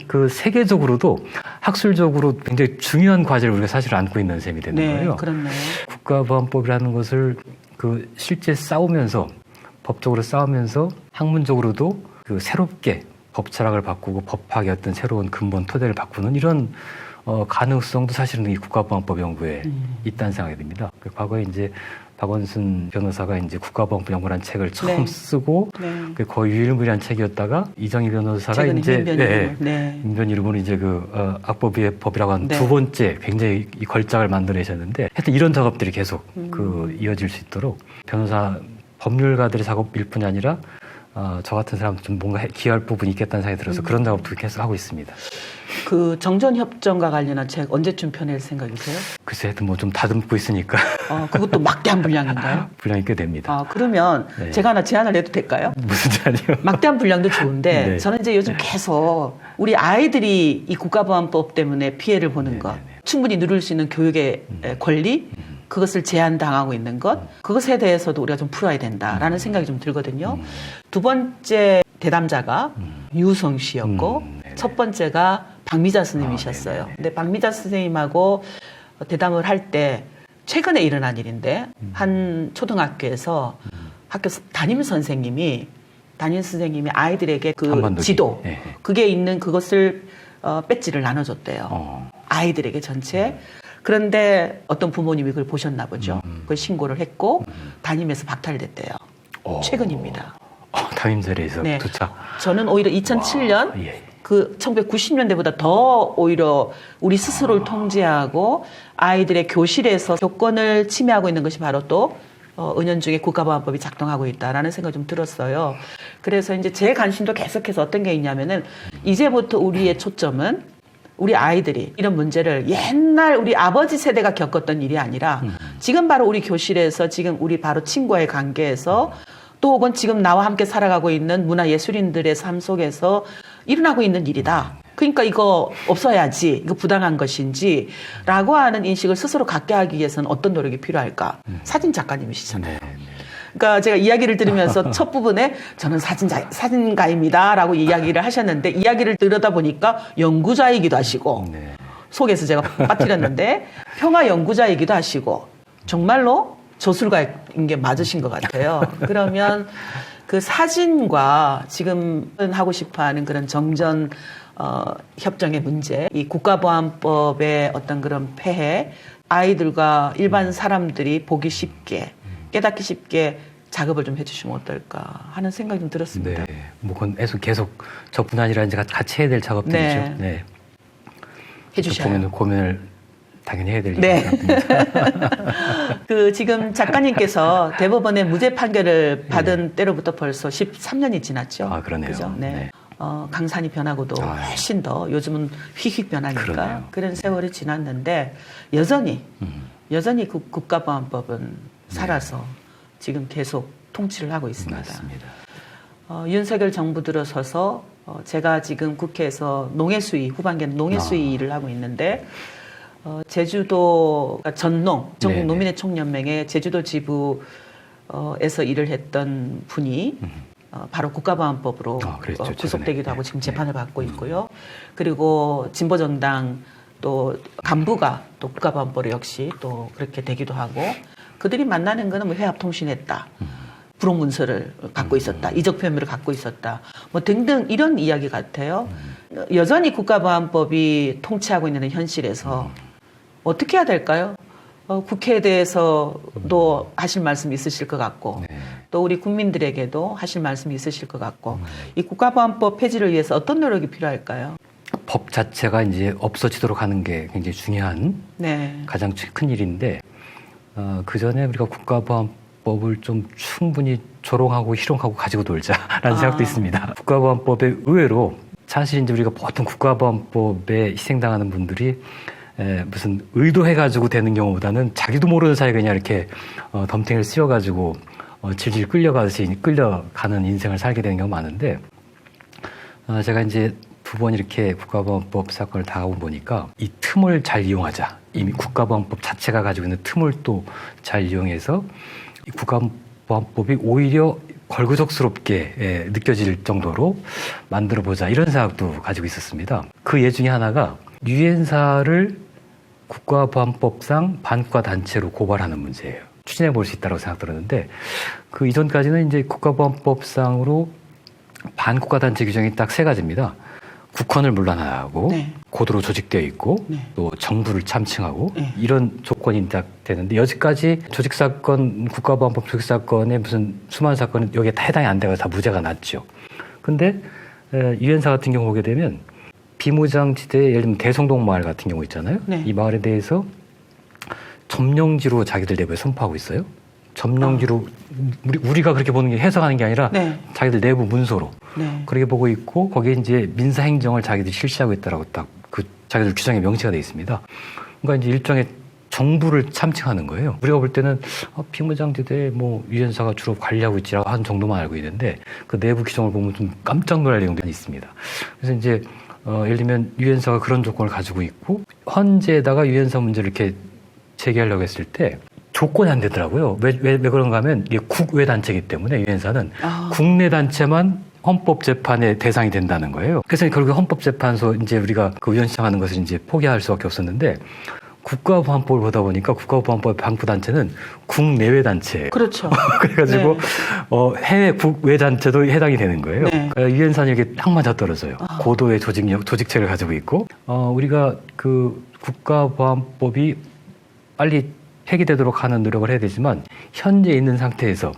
그 세계적으로도 학술적으로 굉장히 중요한 과제를 우리가 사실 안고 있는 셈이 되는 거예요. 그렇네요. 국가보안법이라는 것을 실제 싸우면서 법적으로 싸우면서 학문적으로도 새롭게 법 철학을 바꾸고 법학의 어떤 새로운 근본 토대를 바꾸는 이런 가능성도 사실은 이 국가보안법 연구에 있다는 생각이 듭니다. 과거에 이제 박원순 변호사가 이제 국가보안법 연구라는 책을 처음 쓰고 거의 유일무이한 책이었다가 이정희 변호사가 이제 민변 이름으로 이제 악법의 법이라고 하는 두 번째 굉장히 이 걸작을 만들어내셨는데, 하여튼 이런 작업들이 계속 이어질 수 있도록 변호사 법률가들의 작업일 뿐이 아니라 저 같은 사람도 좀 뭔가 기여할 부분이 있겠다는 생각이 들어서 그런 작업도 계속 하고 있습니다. 그 정전협정과 관련한 책 언제쯤 펴낼 생각이세요? 글쎄, 하여튼 뭐 좀 다듬고 있으니까. 그것도 막대한 분량인가요? 분량이 꽤 됩니다. 그러면 제가 하나 제안을 해도 될까요? 무슨 제안이요? 막대한 분량도 좋은데 저는 이제 요즘 계속 우리 아이들이 이 국가보안법 때문에 피해를 보는 것, 충분히 누릴 수 있는 교육의 권리, 그것을 제한당하고 있는 것, 그것에 대해서도 우리가 좀 풀어야 된다라는 생각이 좀 들거든요. 두 번째 대담자가 유성 씨였고 첫 번째가 박미자 선생님이셨어요. 근데 박미자 선생님하고 대담을 할 때 최근에 일어난 일인데 한 초등학교에서 학교 담임 선생님이 아이들에게 그 지도, 그게 있는 그것을 배지를 나눠줬대요. 아이들에게 전체. 그런데 어떤 부모님이 그걸 보셨나 보죠. 그걸 신고를 했고 담임에서 박탈됐대요. 최근입니다. 담임 자리에서 도착. 저는 오히려 2007년 그 1990년대보다 더 오히려 우리 스스로를 통제하고 아이들의 교실에서 교권을 침해하고 있는 것이 바로 또 은연중에 국가보안법이 작동하고 있다라는 생각이 좀 들었어요. 그래서 이제 제 관심도 계속해서 어떤 게 있냐면은 이제부터 우리의 초점은 우리 아이들이 이런 문제를 옛날 우리 아버지 세대가 겪었던 일이 아니라 지금 바로 우리 교실에서 지금 우리 바로 친구와의 관계에서 또 혹은 지금 나와 함께 살아가고 있는 문화예술인들의 삶 속에서 일어나고 있는 일이다. 그러니까 이거 없어야지, 이거 부당한 것인지라고 하는 인식을 스스로 갖게 하기 위해서는 어떤 노력이 필요할까? 사진 작가님이시잖아요. 그러니까 제가 이야기를 들으면서 첫 부분에 저는 사진가입니다라고 이야기를 하셨는데 이야기를 들으다 보니까 연구자이기도 하시고 속에서 제가 빠뜨렸는데 평화 연구자이기도 하시고 정말로 저술가인 게 맞으신 것 같아요. 그러면 그 사진과 지금 하고 싶어하는 그런 정전 협정의 문제, 이 국가보안법의 어떤 그런 폐해, 아이들과 일반 사람들이 보기 쉽게 깨닫기 쉽게 작업을 좀 해주시면 어떨까 하는 생각이 좀 들었습니다. 네, 뭐 그건 계속 저뿐 아니라 이제 같이 해야 될 작업들이죠. 네. 네. 해주셔요. 고민을 당연히 해야 될 네. 일입니다. 그 지금 작가님께서 대법원의 무죄 판결을 받은 때로부터 벌써 13년이 지났죠. 아, 그러네요. 그죠? 네. 네. 강산이 변하고도 훨씬 더 요즘은 휙휙 변하니까 그러네요. 그런 세월이 지났는데 여전히 그 국가보안법은 살아서 지금 계속 통치를 하고 있습니다. 맞습니다. 윤석열 정부 들어서서 제가 지금 국회에서 농해수위 후반기에는 농해수위 일을 하고 있는데 제주도 전농 전국 네네. 노민의 총연맹의 제주도 지부에서 일을 했던 분이 바로 국가보안법으로 그랬죠, 구속되기도 최근에. 하고 지금 네. 재판을 받고 있고요. 그리고 진보정당 또 간부가 또 국가보안법 역시 또 그렇게 되기도 하고 그들이 만나는 거는 뭐 해합통신했다. 불혹문서를 갖고 있었다. 이적 표현을 갖고 있었다. 뭐 등등 이런 이야기 같아요. 여전히 국가보안법이 통치하고 있는 현실에서 어떻게 해야 될까요? 국회에 대해서도 하실 말씀이 있으실 것 같고 네. 또 우리 국민들에게도 하실 말씀이 있으실 것 같고 이 국가보안법 폐지를 위해서 어떤 노력이 필요할까요? 법 자체가 이제 없어지도록 하는 게 굉장히 중요한 네. 가장 큰 일인데 그 전에 우리가 국가보안법을 좀 충분히 조롱하고 희롱하고 가지고 놀자라는 생각도 있습니다. 국가보안법에 의외로 사실 이제 우리가 보통 국가보안법에 희생당하는 분들이 무슨 의도해가지고 되는 경우보다는 자기도 모르는 사이에 그냥 이렇게 덤탱이를 씌워가지고 질질 끌려가는 인생을 살게 되는 경우가 많은데 제가 이제 두 번 이렇게 국가보안법 사건을 당하고 보니까 이 틈을 잘 이용하자. 이미 국가보안법 자체가 가지고 있는 틈을 또 잘 이용해서 이 국가보안법이 오히려 걸그적스럽게 느껴질 정도로 만들어보자 이런 생각도 가지고 있었습니다. 그 예 중에 하나가 유엔사를 국가보안법상 반국가 단체로 고발하는 문제예요. 추진해 볼 수 있다고 생각 들었는데 그 이전까지는 이제 국가보안법상으로 반국가 단체 규정이 딱 세 가지입니다. 국헌을 물러나고 네. 고도로 조직되어 있고 네. 또 정부를 참칭하고 네. 이런 조건이 딱 되는데 여지까지 조직사건 국가보안법 조직사건에 무슨 수많은 사건은 여기에 다 해당이 안 돼서 다 무죄가 났죠. 근데 유엔사 같은 경우 보게 되면 비무장지대 예를 들면 대성동 마을 같은 경우 있잖아요. 네. 이 마을에 대해서 점령지로 자기들 내부에 선포하고 있어요. 점령지로 우리가 그렇게 보는 게 해석하는 게 아니라 네. 자기들 내부 문서로 네. 그렇게 보고 있고 거기에 이제 민사행정을 자기들이 실시하고 있다라고 딱 그 자기들 규정에 명시가 되어 있습니다. 그러니까 이제 일종의 정부를 참칭하는 거예요. 우리가 볼 때는 비무장지대에 뭐 유엔사가 주로 관리하고 있지라고 하는 정도만 알고 있는데 그 내부 규정을 보면 좀 깜짝 놀랄 내용들이 있습니다. 그래서 이제 예를 들면 유엔사가 그런 조건을 가지고 있고 헌재에다가 유엔사 문제를 이렇게 제기하려고 했을 때 조건이 안 되더라고요. 왜 그런가 하면 이게 국외 단체이기 때문에 유엔사는 국내 단체만 헌법재판의 대상이 된다는 거예요. 그래서 결국 헌법재판소 이제 우리가 그 위원 신청하는 것을 이제 포기할 수밖에 없었는데 국가보안법을 보다 보니까 국가보안법 반부 단체는 국내외 단체예요. 그렇죠. 그래가지고 네. 해외 국외 단체도 해당이 되는 거예요. 네. 그러니까 유엔사는 이게 딱 맞아 떨어져요. 고도의 조직체를 가지고 있고 우리가 그 국가보안법이 빨리 폐기되도록 하는 노력을 해야 되지만 현재 있는 상태에서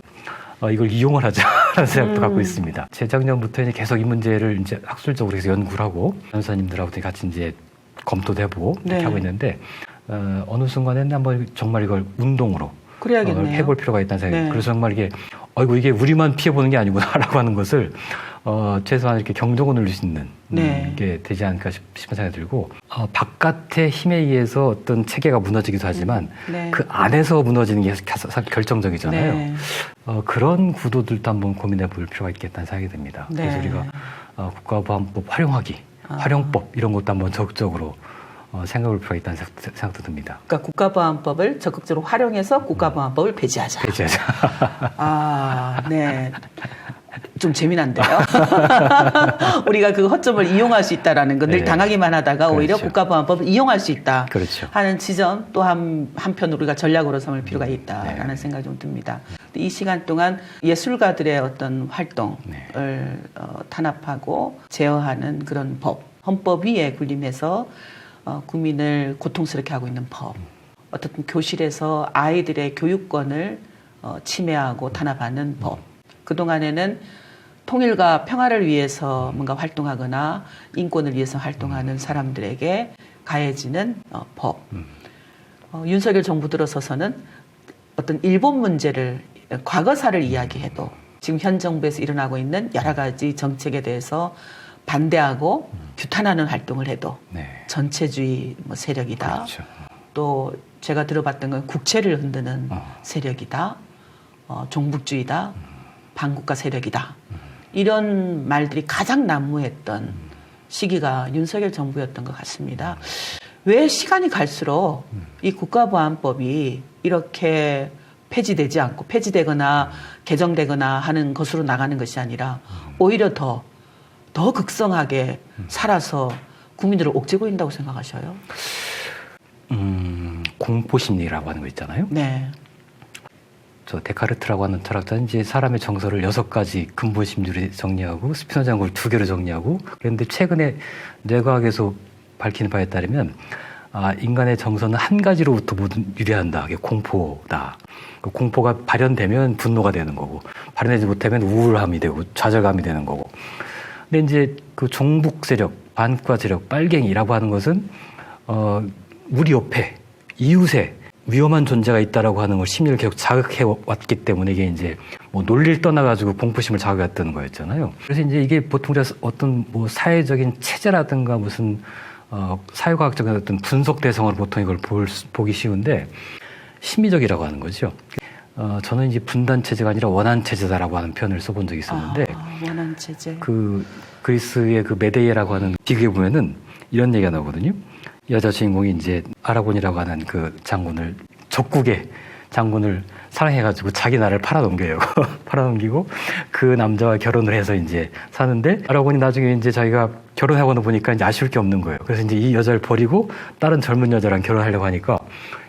이걸 이용을 하자라는 생각도 갖고 있습니다. 재작년부터 이제 계속 이 문제를 이제 학술적으로 해서 연구를 하고 변호사님들하고 같이 이제 검토도 해보고 이렇게 네. 하고 있는데 어느 순간에는 한번 정말 이걸 운동으로 그래야겠네요. 해볼 필요가 있다는 생각이. 네. 그래서 정말 이게 이게 우리만 피해보는 게 아니구나라고 하는 것을 최소한 이렇게 경종을 울릴 수 있는 네. 게 되지 않을까 싶은 생각이 들고 바깥의 힘에 의해서 어떤 체계가 무너지기도 하지만 네. 그 안에서 무너지는 게 사실 결정적이잖아요. 네. 그런 구도들도 한번 고민해 볼 필요가 있겠다는 생각이 듭니다. 네. 그래서 우리가 국가보안법 활용하기 활용법 이런 것도 한번 적극적으로 생각을 필요가 있다는 생각도 듭니다. 그러니까 국가보안법을 적극적으로 활용해서 국가보안법을 폐지하자. 폐지하자. 아, 네. 좀 재미난데요. 우리가 그 허점을 이용할 수 있다라는 건 늘 네. 당하기만 하다가 오히려 그렇죠. 국가보안법을 이용할 수 있다 그렇죠. 하는 지점 또 한편 우리가 전략으로 삼을 필요가 있다라는 네. 생각이 좀 듭니다. 이 시간 동안 예술가들의 어떤 활동을 네. 탄압하고 제어하는 그런 법, 헌법 위에 군림해서 국민을 고통스럽게 하고 있는 법, 어떻든 교실에서 아이들의 교육권을 침해하고 탄압하는 법. 그동안에는 통일과 평화를 위해서 뭔가 활동하거나 인권을 위해서 활동하는 사람들에게 가해지는 법. 윤석열 정부 들어서서는 어떤 일본 문제를 과거사를 이야기해도 지금 현 정부에서 일어나고 있는 여러 가지 정책에 대해서 반대하고 규탄하는 활동을 해도 네. 전체주의 세력이다. 그렇죠. 또 제가 들어봤던 건 국채를 흔드는 세력이다. 종북주의다. 반국가 세력이다. 이런 말들이 가장 난무했던 시기가 윤석열 정부였던 것 같습니다. 왜 시간이 갈수록 이 국가보안법이 이렇게 폐지되지 않고 폐지되거나 개정되거나 하는 것으로 나가는 것이 아니라 오히려 더 극성하게 살아서 국민들을 옥죄고 있다고 생각하셔요? 공포심리라고 하는 거 있잖아요. 네. 저 데카르트라고 하는 철학자는 이제 사람의 정서를 6가지 근본 심리를 정리하고 스피노자를 2개로 정리하고 그런데 최근에 뇌과학에서 밝히는 바에 따르면 인간의 정서는 한 가지로부터 모두 유래한다. 그게 공포다. 그 공포가 발현되면 분노가 되는 거고 발현되지 못하면 우울함이 되고 좌절감이 되는 거고. 근데 이제 그 종북 세력, 반국가 세력, 빨갱이라고 하는 것은 우리 옆에 이웃에 위험한 존재가 있다라고 하는 걸 심리를 계속 자극해 왔기 때문에 이게 이제 뭐 논리를 떠나가지고 공포심을 자극했다는 거였잖아요. 그래서 이제 이게 보통 어떤 뭐 사회적인 체제라든가 무슨 사회과학적인 어떤 분석 대상으로 보통 이걸 보기 쉬운데 심리적이라고 하는 거죠. 저는 이제 분단 체제가 아니라 원한 체제다라고 하는 표현을 써본 적이 있었는데 원한 체제. 그 그리스의 그 메데이라고 하는 비극에 보면은 이런 얘기가 나오거든요. 여자 주인공이 이제 아라곤이라고 하는 그 장군을 적국의 장군을 사랑해가지고 자기 나라를 팔아넘겨요. 팔아넘기고 그 남자와 결혼을 해서 이제 사는데 아라곤이 나중에 이제 자기가 결혼하고는 보니까 이제 아쉬울 게 없는 거예요. 그래서 이제 이 여자를 버리고 다른 젊은 여자랑 결혼하려고 하니까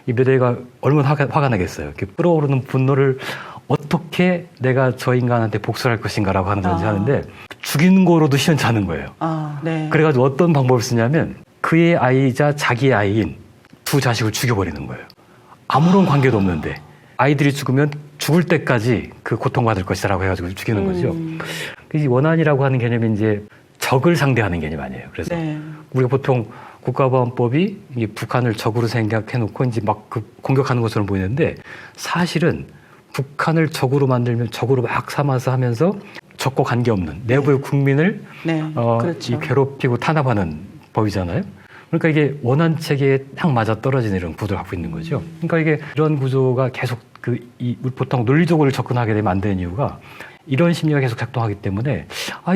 이 메데이가 얼마나 화가 나겠어요. 이렇게 끓어오르는 분노를 어떻게 내가 저 인간한테 복수할 것인가라고 하는 건지 하는데 죽이는 거로도 시원치 않은 거예요. 네. 그래가지고 어떤 방법을 쓰냐면 그의 아이이자 자기의 아이인 2 자식을 죽여버리는 거예요. 아무런 관계도 없는데 아이들이 죽으면 죽을 때까지 그 고통받을 것이라고 해가지고 죽이는 거죠. 이 원한이라고 하는 개념이 이제 적을 상대하는 개념 아니에요. 그래서 네. 우리가 보통 국가보안법이 이게 북한을 적으로 생각해놓고 이제 막 그 공격하는 것처럼 보이는데 사실은 북한을 적으로 만들면 적으로 막 삼아서 하면서 적과 관계없는 내부의 국민을 그렇죠. 이 괴롭히고 탄압하는 법이잖아요. 그러니까 이게 원한 체계에 딱 맞아 떨어지는 이런 구조를 갖고 있는 거죠. 그러니까 이게 이런 구조가 계속 보통 논리적으로 접근하게 되면 안 되는 이유가 이런 심리가 계속 작동하기 때문에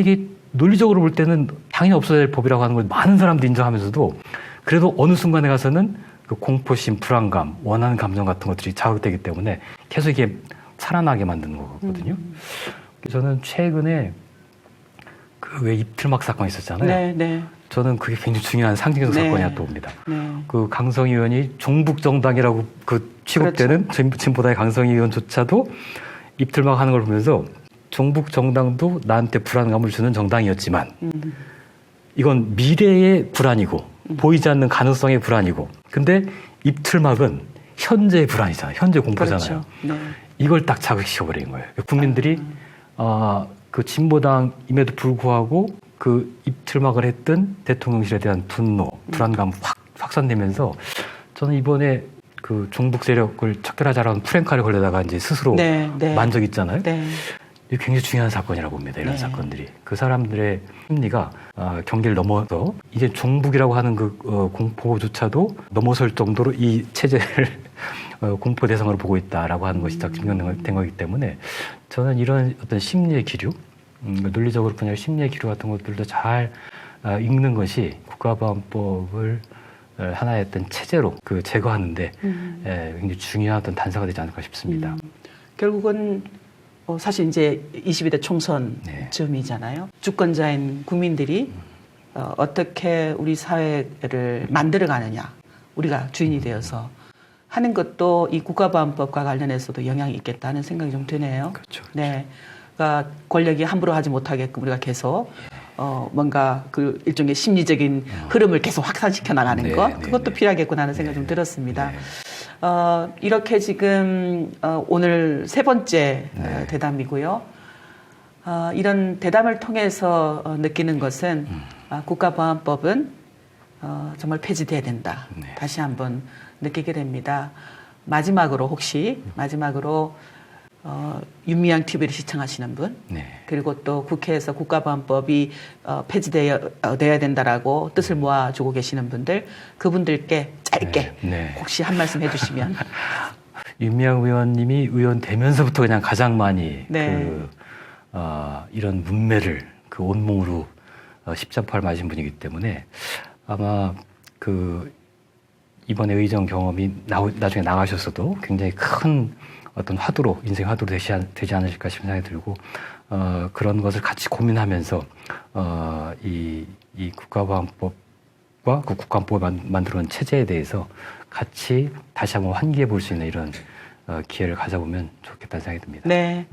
이게 논리적으로 볼 때는 당연히 없어야 될 법이라고 하는 걸 많은 사람들이 인정하면서도 그래도 어느 순간에 가서는 그 공포심, 불안감, 원하는 감정 같은 것들이 자극되기 때문에 계속 이게 살아나게 만드는 거거든요. 저는 최근에 그 왜 입틀막 사건이 있었잖아요. 네. 저는 그게 굉장히 중요한 상징적 사건이라 또 봅니다. 네. 그 강성희 의원이 종북정당이라고 그 취급되는 진보당의 강성희 의원조차도 입틀막 하는 걸 보면서 종북정당도 나한테 불안감을 주는 정당이었지만 이건 미래의 불안이고 보이지 않는 가능성의 불안이고 근데 입틀막은 현재의 불안이잖아요. 현재 공포잖아요. 그렇죠. 네. 이걸 딱 자극시켜버린 거예요. 국민들이 그 진보당임에도 불구하고 그 입틀막을 했던 대통령실에 대한 분노, 불안감 확산되면서 저는 이번에 그 종북 세력을 척결하자라는 프랭카를 걸려다가 이제 스스로 만 적 있잖아요. 네. 이게 굉장히 중요한 사건이라고 봅니다. 이런 사건들이. 그 사람들의 심리가 경계를 넘어서 이제 종북이라고 하는 그 공포조차도 넘어설 정도로 이 체제를 공포 대상으로 보고 있다라고 하는 것이 딱 증명된 거기 때문에 저는 이런 어떤 심리의 기류, 논리적으로 보냐 심리의 기류 같은 것들도 잘 읽는 것이 국가보안법을 하나의 어떤 체제로 제거하는데 굉장히 중요한 어떤 단서가 되지 않을까 싶습니다. 결국은 사실 이제 22대 총선쯤이잖아요. 주권자인 국민들이 어떻게 우리 사회를 만들어가느냐, 우리가 주인이 되어서 하는 것도 이 국가보안법과 관련해서도 영향이 있겠다는 생각이 좀 드네요. 그렇죠. 네, 그러니까 권력이 함부로 하지 못하게끔 우리가 계속 뭔가 그 일종의 심리적인 흐름을 계속 확산시켜 나가는 것, 그것도 필요하겠구나 하는 생각이 좀 들었습니다. 이렇게 지금 오늘 세 번째 대담이고요. 이런 대담을 통해서 느끼는 것은 국가보안법은 정말 폐지돼야 된다. 다시 한번 느끼게 됩니다. 마지막으로 윤미향 TV를 시청하시는 분, 그리고 또 국회에서 국가보안법이 폐지돼야 된다라고 뜻을 모아주고 계시는 분들, 그분들께 짧게 혹시 한 말씀 해주시면. 윤미향 의원님이 의원 되면서부터 그냥 가장 많이 이런 문매를 온몸으로 십자파를 맞은 분이기 때문에 아마 이번에 의정 경험이 나중에 나가셨어도 굉장히 큰 어떤 화두로, 인생 화두로 되지 않으실까 싶은 생각이 들고, 그런 것을 같이 고민하면서, 이 국가보안법과 국가보안법을 만들어온 체제에 대해서 같이 다시 한번 환기해 볼 수 있는 이런 기회를 가져보면 좋겠다는 생각이 듭니다. 네.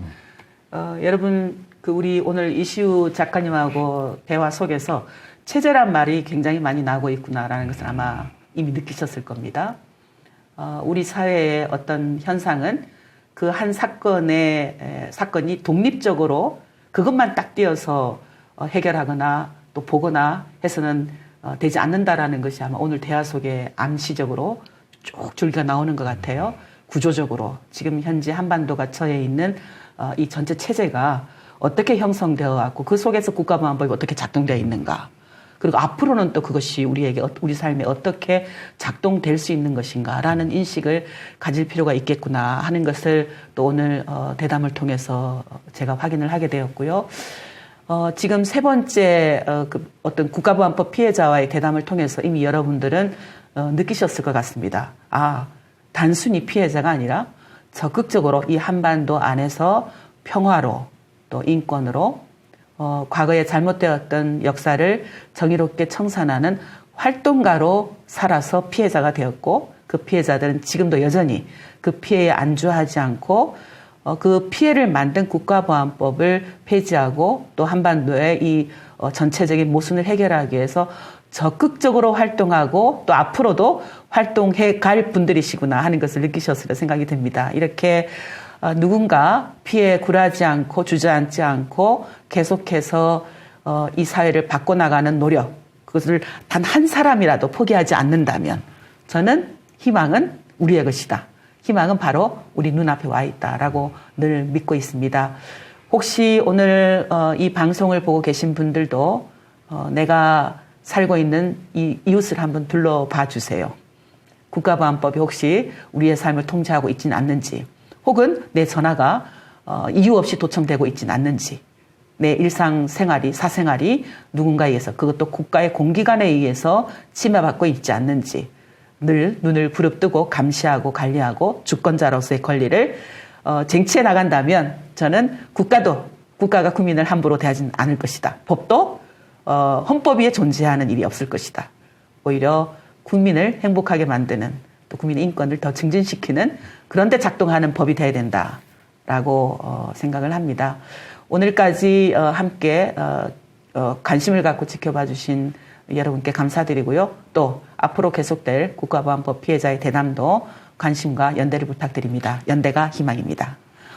여러분, 우리 오늘 이시우 작가님하고 대화 속에서 체제란 말이 굉장히 많이 나오고 있구나라는 것을 아마 이미 느끼셨을 겁니다. 우리 사회의 어떤 현상은 그 한 사건이 독립적으로 그것만 딱 띄어서 해결하거나 또 보거나 해서는 되지 않는다라는 것이 아마 오늘 대화 속에 암시적으로 쭉 줄기가 나오는 것 같아요. 구조적으로 지금 현재 한반도가 처해 있는 이 전체 체제가 어떻게 형성되어 왔고 그 속에서 국가보안법이 어떻게 작동되어 있는가. 그리고 앞으로는 또 그것이 우리 삶에 어떻게 작동될 수 있는 것인가라는 인식을 가질 필요가 있겠구나 하는 것을 또 오늘 대담을 통해서 제가 확인을 하게 되었고요. 지금 세 번째 어떤 국가보안법 피해자와의 대담을 통해서 이미 여러분들은 느끼셨을 것 같습니다. 단순히 피해자가 아니라 적극적으로 이 한반도 안에서 평화로 또 인권으로 과거에 잘못되었던 역사를 정의롭게 청산하는 활동가로 살아서 피해자가 되었고 그 피해자들은 지금도 여전히 그 피해에 안주하지 않고 그 피해를 만든 국가보안법을 폐지하고 또 한반도의 이 전체적인 모순을 해결하기 위해서 적극적으로 활동하고 또 앞으로도 활동해 갈 분들이시구나 하는 것을 느끼셨을 생각이 듭니다. 이렇게 누군가 피해에 굴하지 않고 주저앉지 않고 계속해서 이 사회를 바꿔나가는 노력, 그것을 단 한 사람이라도 포기하지 않는다면 저는 희망은 우리의 것이다. 희망은 바로 우리 눈앞에 와 있다라고 늘 믿고 있습니다. 혹시 오늘 이 방송을 보고 계신 분들도 내가 살고 있는 이 이웃을 한번 둘러봐 주세요. 국가보안법이 혹시 우리의 삶을 통제하고 있지는 않는지, 혹은 내 전화가 이유 없이 도청되고 있지는 않는지, 내 일상생활이, 사생활이 누군가에 의해서, 그것도 국가의 공기관에 의해서 침해받고 있지 않는지 늘 눈을 부릅뜨고 감시하고 관리하고 주권자로서의 권리를 쟁취해 나간다면 저는 국가가 국민을 함부로 대하지는 않을 것이다. 법도 헌법 위에 존재하는 일이 없을 것이다. 오히려 국민을 행복하게 만드는, 또 국민의 인권을 더 증진시키는 그런 데 작동하는 법이 돼야 된다라고 생각을 합니다. 오늘까지 함께 관심을 갖고 지켜봐 주신 여러분께 감사드리고요. 또 앞으로 계속될 국가보안법 피해자의 대담도 관심과 연대를 부탁드립니다. 연대가 희망입니다.